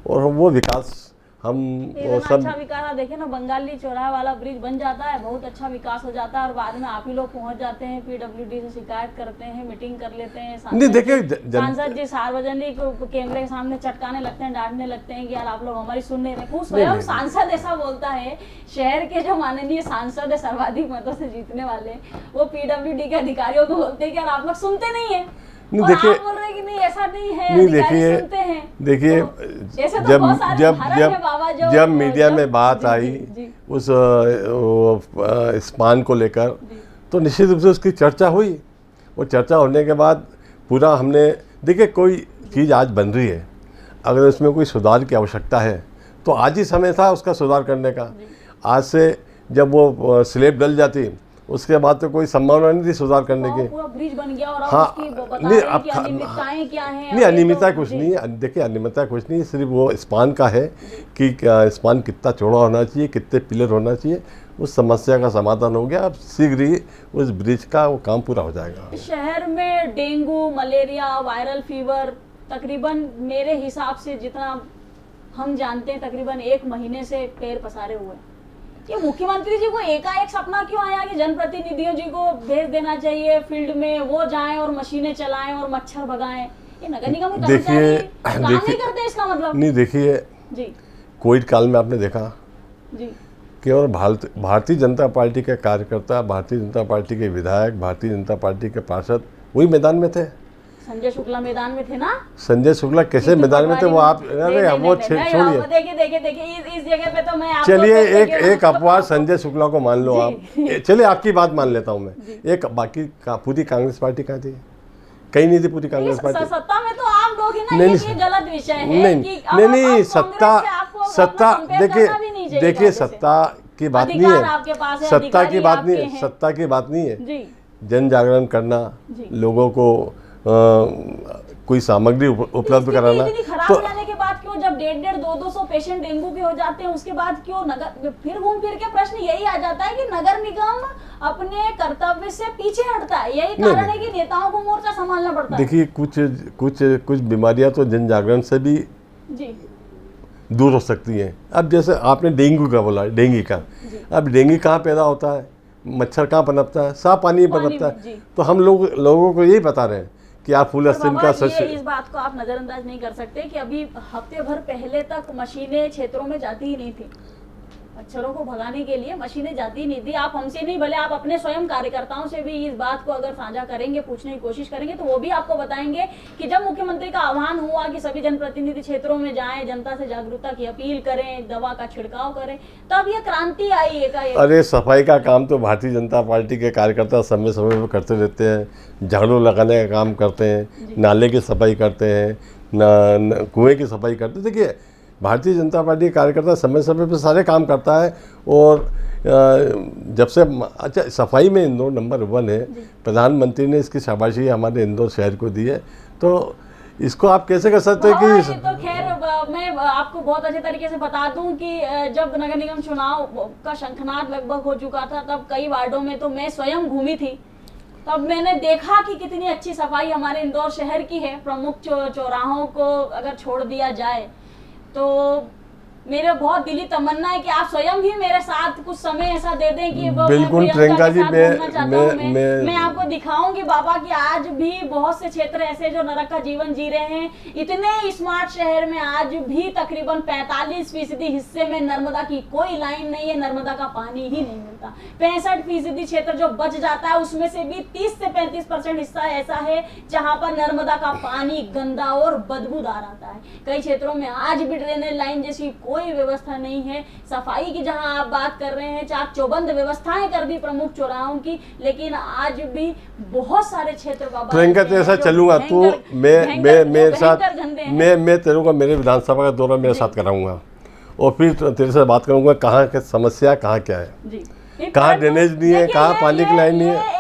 Speaker 2: और वो विकास हम वो
Speaker 1: इतना
Speaker 2: सब
Speaker 1: अच्छा विकास आप देखे ना, बंगाली चौराहा वाला ब्रिज बन जाता है, बहुत अच्छा विकास हो जाता है और बाद में आप ही लोग पहुंच जाते हैं, पीडब्ल्यूडी से शिकायत करते हैं, मीटिंग कर लेते हैं,
Speaker 2: नहीं, देखिए,
Speaker 1: सांसद जी सार्वजनिक कैमरे के सामने चटकाने लगते हैं, डांटने लगते हैं कि यार आप लोग हमारी सुन नहीं रहे। स्वयं सांसद ऐसा बोलता है, शहर के जो माननीय सांसद है सर्वाधिक मतों से जीतने वाले, वो पीडब्ल्यूडी के अधिकारियों को बोलते हैं कि यार आप लोग सुनते नहीं है।
Speaker 2: नहीं,
Speaker 1: और
Speaker 2: देखिए,
Speaker 1: आप बोल रहे हैं कि नहीं ऐसा नहीं है,
Speaker 2: नहीं,
Speaker 1: अधिकारी
Speaker 2: देखिए,
Speaker 1: सुनते हैं।
Speaker 2: देखिए,
Speaker 1: तो ऐसे तो
Speaker 2: जब
Speaker 1: बहुत सारे
Speaker 2: जब
Speaker 1: उदाहरण
Speaker 2: जब
Speaker 1: हैं बाबा, जो
Speaker 2: जब मीडिया
Speaker 1: जब-
Speaker 2: में बात
Speaker 1: जी,
Speaker 2: आई
Speaker 1: जी,
Speaker 2: उस स्पान को लेकर,
Speaker 1: जी।
Speaker 2: तो निश्चित रूप से उसकी चर्चा हुई, और चर्चा होने के बाद पूरा हमने, देखिए, कोई चीज़ आज बन रही है, अगर उसमें कोई सुधार की आवश्यकता है तो आज ही समय था उसका सुधार करने का। आज से जब वो स्लेब डल जाती, उसके बाद तो कोई संभावना नहीं थी सुधार करने की।
Speaker 1: पूरा ब्रिज बन गया और अब
Speaker 2: हाँ,
Speaker 1: उसकी बता
Speaker 2: नहीं,
Speaker 1: रहे हैं
Speaker 2: अब
Speaker 1: कि अनियमितताएं क्या हैं।
Speaker 2: नहीं,
Speaker 1: अब ये
Speaker 2: अनियमितता
Speaker 1: तो-
Speaker 2: कुछ
Speaker 1: जी,
Speaker 2: नहीं है। देखिए, अनियमितता कुछ नहीं, सिर्फ वो स्पान का है कि स्पान कितना चौड़ा होना चाहिए, कितने पिलर होना चाहिए। उस समस्या का समाधान हो गया, अब शीघ्र ही उस ब्रिज का वो काम पूरा हो जाएगा।
Speaker 1: शहर में डेंगू, मलेरिया, वायरल फीवर तकरीबन मेरे हिसाब से जितना हम जानते हैं तकरीबन 1 महीने से पैर पसारे हुए हैं। ये मुख्यमंत्री जी को एकाएक सपना क्यों आया कि जनप्रतिनिधियों जी को भेज देना चाहिए फील्ड में, वो जाएं और मशीनें चलाएं और मच्छर भगाएं? ये नगर निगम के कर्मचारी काम नहीं करते, इसका मतलब?
Speaker 2: नहीं, देखिए,
Speaker 1: जी
Speaker 2: कोविड काल में आपने देखा
Speaker 1: जी
Speaker 2: केवल भारतीय जनता पार्टी के कार्यकर्ता, भारतीय जनता पार्टी के विधायक, भारतीय जनता पार्टी के पार्षद वही मैदान में थे।
Speaker 1: संजय शुक्ला मैदान में थे ना?
Speaker 2: संजय शुक्ला कैसे मैदान में थे वो आप, अरे वो छोड़िए।
Speaker 1: देखिए इस जगह पे तो मैं आपको
Speaker 2: चलिए एक अपवाद संजय शुक्ला को मान लो आप, चलिए आपकी बात मान लेता हूँ मैं। एक बाकी पूरी कांग्रेस पार्टी कहाँ थी? कहीं नहीं थी पूरी कांग्रेस पार्टी।
Speaker 1: सत्ता में तो आप लोग ही ना, ये गलत विषय है।
Speaker 2: नहीं सत्ता देखिए सत्ता की बात नहीं है, सत्ता की बात नहीं है, सत्ता की बात नहीं है। जन जागरण करना, लोगों को कोई सामग्री उपलब्ध कराना।
Speaker 1: तो जाने के बाद क्यों जब 150-200 पेशेंट डेंगू के हो जाते हैं उसके बाद क्यों नगर, फिर घूम फिर के प्रश्न यही आ जाता है कि नगर निगम अपने कर्तव्य से पीछे हटता है। यही कारण है कि नेताओं को मोर्चा संभालना पड़ता है।
Speaker 2: देखिए कुछ बीमारियां तो जन जागरण से भी दूर हो सकती हैं। अब जैसे आपने डेंगू का बोला, डेंगू का, अब डेंगू कहाँ पैदा होता है? मच्छर कहाँ पनपता है? साफ पानी में पनपता है। तो हम लोगों को यही बता रहे हैं कि आप फुल स्टीम का
Speaker 1: इस बात को आप नजरअंदाज नहीं कर सकते कि अभी हफ्ते भर पहले तक मशीनें क्षेत्रों में जाती ही नहीं थी। मच्छरों को भगाने के लिए मशीनें जाती नहीं थी। आप हमसे नहीं, भले आप अपने स्वयं कार्यकर्ताओं से भी इस बात को अगर साझा करेंगे, पूछने की कोशिश करेंगे, तो वो भी आपको बताएंगे कि जब मुख्यमंत्री का आह्वान हुआ कि सभी जनप्रतिनिधि क्षेत्रों में जाएं, जनता से जागरूकता की अपील करें, दवा का छिड़काव करें, तब ये क्रांति आई एकाएक।
Speaker 2: अरे सफाई का काम तो भारतीय जनता पार्टी के कार्यकर्ता समय समय पर करते रहते हैं। झाड़ू लगाने का काम करते हैं, नाले की सफाई करते हैं, कुएं की सफाई करते हैं। देखिए भारतीय जनता पार्टी के कार्यकर्ता समय समय पर सारे काम करता है। और जब से अच्छा सफाई में इंदौर नंबर 1 है, प्रधानमंत्री ने इसकी शाबाशी हमारे इंदौर शहर को दी है, तो इसको आप कैसे कर सकते हैं कि
Speaker 1: तो खैर मैं आपको बहुत अच्छे तरीके से बता दूं कि जब नगर निगम चुनाव का शंखनाद लगभग हो चुका था, तब कई वार्डों में तो मैं स्वयं घूमी थी। तब मैंने देखा कि कितनी अच्छी सफाई हमारे इंदौर शहर की है। प्रमुख चौराहों को अगर छोड़ दिया जाए तो मेरे बहुत दिली तमन्ना है कि आप स्वयं ही मेरे साथ कुछ समय ऐसा दे दें कि
Speaker 2: बिल्कुल प्रियंका जी,
Speaker 1: मैं आपको दिखाऊंगी बाबा कि आज भी बहुत से क्षेत्र ऐसे जो नरक का जीवन जी रहे हैं। इतने स्मार्ट शहर में आज भी तकरीबन 45% हिस्से में नर्मदा की कोई लाइन नहीं है, नर्मदा का पानी ही नहीं मिलता। 65% क्षेत्र जो बच जाता है उसमें से भी 30 से 35% हिस्सा ऐसा है जहां पर नर्मदा का पानी गंदा और बदबूदार आता है। कई क्षेत्रों में आज भी ड्रेनेज लाइन जैसी कोई व्यवस्था नहीं है। सफाई की जहां आप बात कर रहे हैं, चाक चौबंद व्यवस्थाएं कर दी प्रमुख चौराहों की, लेकिन आज भी बहुत सारे क्षेत्र बाबा
Speaker 2: प्रियंका तो ऐसा चलूंगा तो मैं मेरे साथ मैं तेरे को मेरे विधानसभा का दौरा मेरे साथ कराऊंगा और फिर तेरे से बात करूंगा कहाँ की समस्या कहाँ क्या है, कहाँ ड्रेनेज नहीं है, कहाँ पानी की लाइन नहीं है।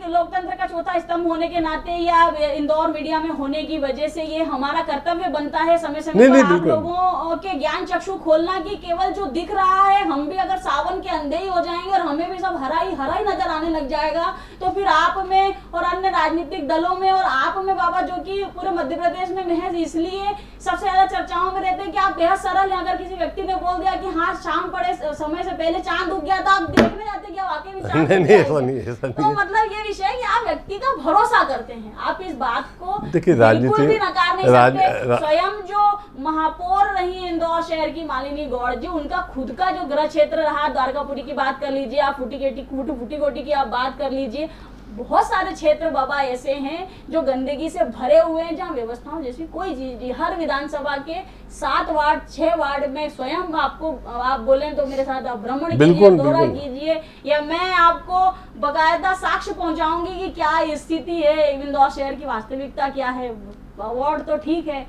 Speaker 1: लोकतंत्र का चौथा स्तंभ होने के नाते या इंदौर मीडिया में होने की वजह से ये हमारा कर्तव्य बनता है समय समय पर आप लोगों के ज्ञान चक्षु खोलना कि केवल जो दिख रहा है, हम भी अगर सावन के अंधे ही हो जाएंगे और हमें भी सब हरा ही नजर आने लग जाएगा, तो फिर आप में और अन्य राजनीतिक दलों में और आप में बाबा, जो कि पूरे मध्य प्रदेश में महज इसलिए सबसे ज्यादा चर्चाओं में रहते हैं कि आप बेहद सरल हैं। अगर किसी व्यक्ति ने बोल दिया कि हाँ शाम पड़े समय से पहले चांद उग गया था, आप देखने जाते क्या वाकई में चांद तो मतलब ये विषय कि आप व्यक्ति का भरोसा करते हैं। आप इस बात को
Speaker 2: देखिए
Speaker 1: बिल्कुल भी नकार नहीं सकते। स्वयं जो महापौर रही इंदौर शहर की मालिनी गौड़ जी, उनका खुद का जो गृह क्षेत्र रहा, द्वारकापुरी की बात कर लीजिए, आप फूटी कोटी की आप बात कर लीजिए, बहुत सारे क्षेत्र बाबा ऐसे हैं जो गंदगी से भरे हुए हैं, जहाँ व्यवस्थाओं जैसी कोई चीज। हर विधानसभा के 7 वार्ड 6 वार्ड में स्वयं आपको, आप बोले तो मेरे साथ भ्रमण कीजिए, दौरा कीजिए, या मैं आपको बकायदा साक्ष्य पहुंचाऊंगी कि क्या स्थिति है, इंदौर शहर की वास्तविकता क्या है। वार्ड तो ठीक है,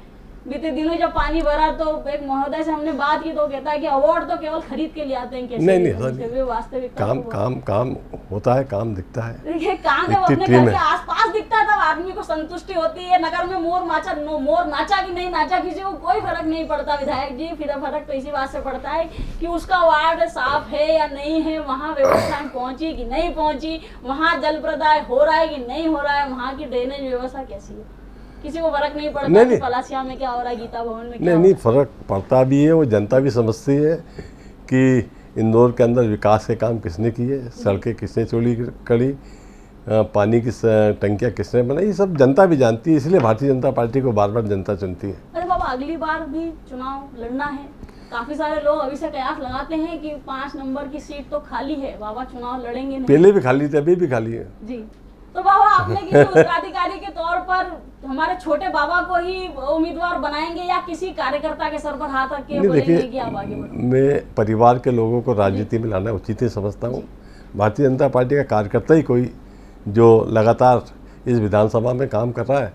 Speaker 1: बीते दिनों जब पानी भरा तो एक महोदय से हमने बात की तो कहता है कि अवार्ड तो केवल खरीद के ले आते हैं। कैसे नहीं वास्तविक
Speaker 2: काम होता है, काम दिखता है।
Speaker 1: देखिए काम जब अपने घर के आसपास दिखता है तब आदमी को संतुष्टि होती है। नगर में मोर नाचा कि नहीं नाचा, किसी को कोई फर्क नहीं पड़ता विधायक जी। फिर फर्क तो इसी बात से पड़ता है कि उसका वार्ड साफ है या नहीं है, वहाँ व्यवस्थाएं पहुंची कि नहीं पहुंची, वहाँ जल प्रदाय हो रहा है कि नहीं हो रहा है, वहाँ की ड्रेनेज व्यवस्था कैसी है। किसी को फर्क नहीं पड़ता कि पलासिया में क्या हो रहा है, गीता भवन में क्या
Speaker 2: नहीं फर्क पड़ता भी है। वो जनता भी समझती है कि इंदौर के अंदर विकास के काम किसने किए, सड़कें किसने चौड़ी करी, पानी की टंकियाँ किसने बनाई, ये सब जनता भी जानती है। इसलिए भारतीय जनता पार्टी को बार बार जनता चुनती है।
Speaker 1: अरे बाबा अगली बार भी चुनाव लड़ना है। काफी सारे लोग अभी से कयास लगाते हैं कि 5 नंबर की सीट तो खाली है बाबा, चुनाव लड़ेंगे नहीं।
Speaker 2: पहले भी खाली थी, अभी भी खाली है
Speaker 1: जी। तो बाबा आपने किसी उत्तराधिकारी के तौर पर हमारे छोटे बाबा को ही उम्मीदवार बनाएंगे या किसी कार्यकर्ता के सर पर हाथ रख के बोलेंगे कि आप आगे बढ़ो?
Speaker 2: मैं परिवार के लोगों को राजनीति में लाना उचित ही समझता हूँ। भारतीय जनता पार्टी का कार्यकर्ता ही कोई जो लगातार इस विधानसभा में काम कर रहा है,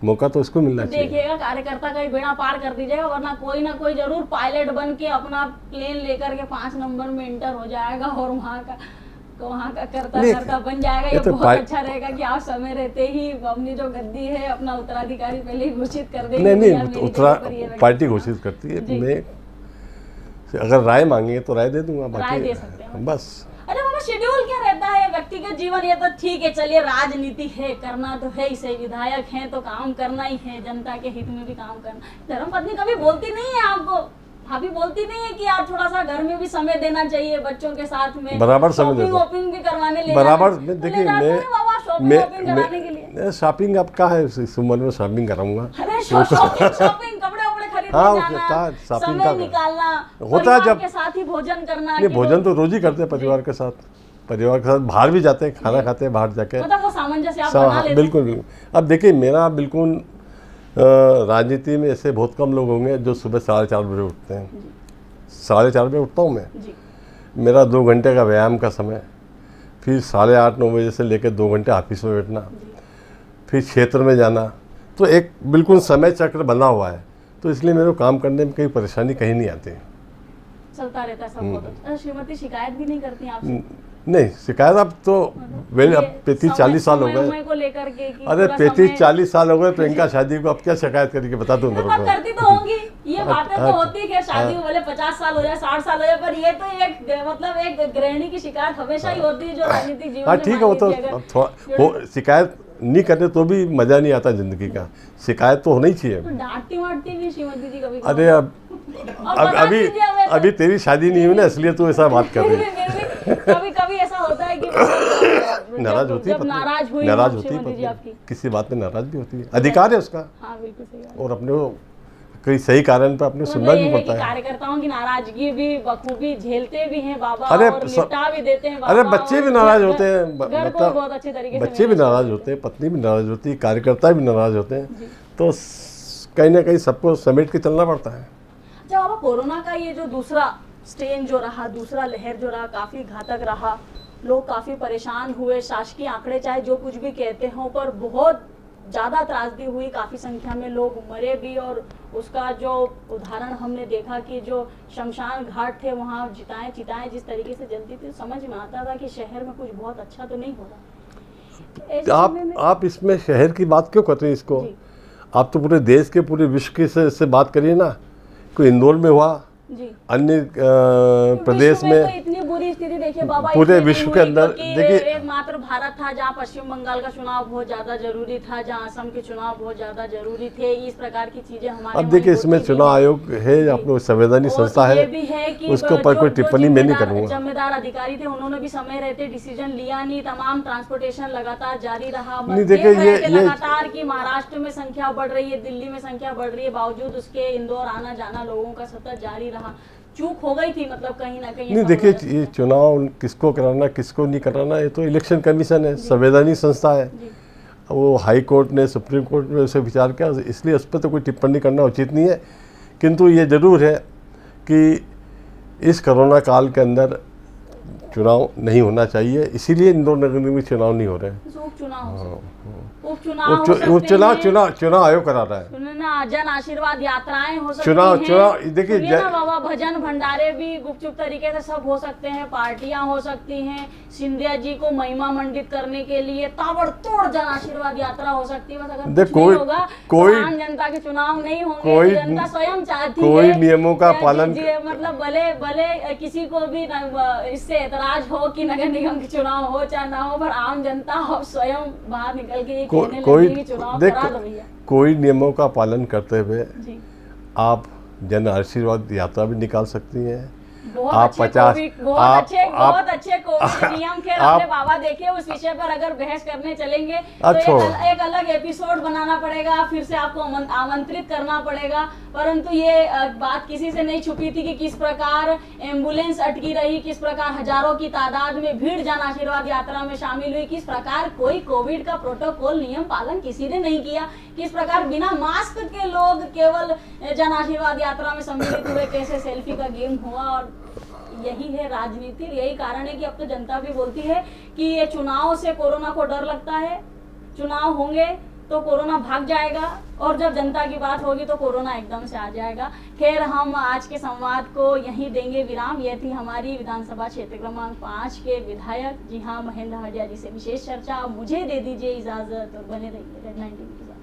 Speaker 2: मौका तो उसको मिलना चाहिए।
Speaker 1: देखिएगा कार्यकर्ता का ही बेड़ा पार कर दीजिएगा, वरना कोई ना कोई जरूर पायलट बन के अपना प्लेन लेकर के 5 नंबर में इंटर हो जाएगा और वहाँ का करता बन जाएगा। ये
Speaker 2: तो
Speaker 1: बहुत अच्छा रहेगा कि आप समय रहते ही अपनी जो गद्दी है अपना उत्तराधिकारी पहले ही घोषित कर देंगे।
Speaker 2: नहीं, पार्टी घोषित करती है। मैं अगर राय मांगे तो राय दे दूंगा,
Speaker 1: राय दे सकते हैं
Speaker 2: बस।
Speaker 1: अरे बाबा शेड्यूल क्या रहता है व्यक्तिगत जीवन? ये तो ठीक है, चलिए राजनीति है, करना तो है ही सही, विधायक हैं तो काम करना ही है, जनता के हित में भी काम करना। धर्मपत्नी कभी बोलती नहीं है आपको, भाभी बोलती नहीं है कि आप थोड़ा सा घर में भी समय देना चाहिए बच्चों के साथ में,
Speaker 2: बराबर समय देता हूं,
Speaker 1: शॉपिंग भी करवाने ले
Speaker 2: बराबर।
Speaker 1: देखिए
Speaker 2: मैं शॉपिंग अब क्या है, इस उम्र में शॉपिंग कराऊंगा।
Speaker 1: अरे शॉपिंग कपड़े वपड़े खरीदने जाना,
Speaker 2: शॉपिंग
Speaker 1: समय निकालना
Speaker 2: होता है जब
Speaker 1: के साथ ही भोजन करना।
Speaker 2: नहीं, भोजन तो रोज ही करते हैं परिवार के साथ बाहर भी जाते हैं, खाना खाते हैं बाहर जाके,
Speaker 1: मतलब वो सामंजस्य आप बना लेते हैं।
Speaker 2: बिल्कुल। अब देखिए मेरा बिल्कुल राजनीति में ऐसे बहुत कम लोग होंगे जो सुबह 4:30 बजे उठते हैं। 4:30 बजे उठता हूँ मैं। मेरा 2 घंटे का व्यायाम का समय, फिर 8:30-9 बजे से लेकर 2 घंटे ऑफिस में बैठना, फिर क्षेत्र में जाना, तो एक बिल्कुल समय चक्र बना हुआ है। तो इसलिए मेरे को काम करने में कोई परेशानी कहीं नहीं आती।
Speaker 1: चलता रहता है सब बहुत अच्छा। श्रीमती शिकायत भी नहीं करती आपसे?
Speaker 2: नहीं, शिकायत अब तो अब 35-40 साल हो गए। अरे 35-40 साल हो गए प्रियंका शादी को, अब क्या शिकायत करेगी बता दो।
Speaker 1: करती तो होंगी, ये बातें तो होती है। शादी को भले 50 साल हो जाए, 60 साल हो जाए, पर ये तो एक मतलब एक गृहिणी की शिकायत हमेशा ही होती है जो राजनीतिक जीवन में।
Speaker 2: ठीक है, वो तो शिकायत नहीं करते तो भी मजा नहीं आता जिंदगी का। शिकायत तो होनी चाहिए।
Speaker 1: डांटती वाटती भी श्रीमती जी कभी?
Speaker 2: अरे अभी तेरी शादी नहीं हुई ना, इसलिए तो ऐसा बात कर रही है।
Speaker 1: कभी ऐसा होता है कि
Speaker 2: नाराज होती है, नाराज होती है, किसी बात में नाराज भी होती है, अधिकार है उसका।
Speaker 1: हाँ बिल्कुल सही।
Speaker 2: और अपने कोई सही कारण पर अपने सुनना भी पड़ता है।
Speaker 1: कार्यकर्ताओं की नाराजगी भी बखूबी झेलते भी हैं बाबा,
Speaker 2: अरे
Speaker 1: और निपटा भी देते हैं बाबा।
Speaker 2: अरे बच्चे भी नाराज होते हैं,
Speaker 1: मतलब बहुत अच्छे तरीके से
Speaker 2: बच्चे भी नाराज होते हैं, पत्नी भी नाराज होती है, कार्यकर्ता भी नाराज होते हैं। तो कहीं ना कहीं सबको समेट के चलना पड़ता है।
Speaker 1: जब बाबा कोरोना का ये जो दूसरा स्ट्रेन जो रहा, दूसरा लहर जो रहा, काफी घातक रहा, लोग काफी परेशान हुए, शासकीय आंकड़े चाहे जो कुछ भी कहते हों पर बहुत ज़्यादा त्रासदी हुई, काफ़ी संख्या में लोग मरे भी। और उसका जो उदाहरण हमने देखा कि जो शमशान घाट थे वहाँ चिताएं जिस तरीके से जलती थी, समझ में आता था कि शहर में कुछ बहुत अच्छा तो नहीं हो रहा।
Speaker 2: आप इसमें शहर की बात क्यों कर रहे हैं इसको? आप तो पूरे देश के, पूरे विश्व की से बात करिए ना। कोई इंदौर में हुआ, अन्य प्रदेश में
Speaker 1: तो इतनी बुरी स्थिति देखिए बाबा,
Speaker 2: पूरे विश्व के अंदर देखिए,
Speaker 1: एकमात्र भारत था जहाँ पश्चिम बंगाल का चुनाव बहुत ज्यादा जरूरी था, जहाँ असम के चुनाव बहुत ज्यादा जरूरी थे। इस प्रकार की चीजें हमारे
Speaker 2: अब देखिए इसमें चुनाव आयोग है, अपनी संवैधानिक संस्था है, उसके ऊपर कोई टिप्पणी मैं नहीं करूँगा।
Speaker 1: जिम्मेदार अधिकारी थे, उन्होंने भी समय रहते डिसीजन लिया नहीं, तमाम ट्रांसपोर्टेशन लगातार जारी रहा।
Speaker 2: देखिए ये
Speaker 1: लगातार की महाराष्ट्र में संख्या बढ़ रही है, दिल्ली में संख्या बढ़ रही है, बावजूद उसके इंदौर आना जाना लोगों का सतत जारी रहा। चूक हो गई थी मतलब कहीं ना कहीं।
Speaker 2: नहीं देखिए, ये चुनाव किसको कराना किसको नहीं कराना, ये तो इलेक्शन कमीशन है, संवैधानिक संस्था है। वो हाई कोर्ट ने, सुप्रीम कोर्ट ने उसे विचार किया, इसलिए उस पर तो कोई टिप्पणी करना उचित नहीं है। किंतु ये जरूर है कि इस कोरोना काल के अंदर चुनाव नहीं होना चाहिए, इसीलिए इंदौर नगर निगम में चुनाव नहीं हो रहे हैं। चुनाव आयोग करा रहा है।
Speaker 1: जन आशीर्वाद यात्राएं हो सकती
Speaker 2: चुनाव देखिए
Speaker 1: बाबा, भजन भंडारे भी गुपचुप तरीके से सब हो सकते हैं, पार्टियां हो सकती हैं, सिंधिया जी को महिमा मंडित करने के लिए ताबड़तोड़ जन आशीर्वाद यात्रा हो सकती है। बस अगर कुछ नहीं होगा, आम जनता के चुनाव नहीं होंगे, जनता स्वयं चाहती है
Speaker 2: कोई नियमों का पालन,
Speaker 1: मतलब भले किसी को भी इससे एतराज हो कि नगर निगम के चुनाव हो चाहे ना हो, पर आम जनता स्वयं बाहर निकल के
Speaker 2: कोई नियमों का पालन करते हुए आप जन आशीर्वाद यात्रा भी निकाल सकती हैं, आप 50
Speaker 1: बहुत अच्छे कोविड नियम थे अपने बाबा देखे। उस विषय पर अगर बहस करने चलेंगे तो एक अलग एपिसोड बनाना पड़ेगा, फिर से आपको आमंत्रित करना पड़ेगा। परंतु ये बात किसी से नहीं छुपी थी कि किस प्रकार एम्बुलेंस अटकी रही, किस प्रकार हजारों की तादाद में भीड़ जन आशीर्वाद यात्रा में शामिल हुई, किस प्रकार कोई कोविड का प्रोटोकॉल नियम पालन किसी ने नहीं किया, किस प्रकार बिना मास्क के लोग केवल जन आशीर्वाद यात्रा में सम्मिलित हुए, कैसे सेल्फी का गेम हुआ। और यही है राजनीति। यही कारण है कि अब तो जनता भी बोलती है कि ये चुनाव से कोरोना को डर लगता है, चुनाव होंगे तो कोरोना भाग जाएगा और जब जनता की बात होगी तो कोरोना एकदम से आ जाएगा। खैर, हम आज के संवाद को यहीं देंगे विराम। यह थी हमारी विधानसभा क्षेत्र क्रमांक 5 के विधायक, जी हाँ, महेंद्र हरदिया जी से विशेष चर्चा। अब मुझे दे दीजिए इजाजत और बने रहिए रेड 19 के साथ।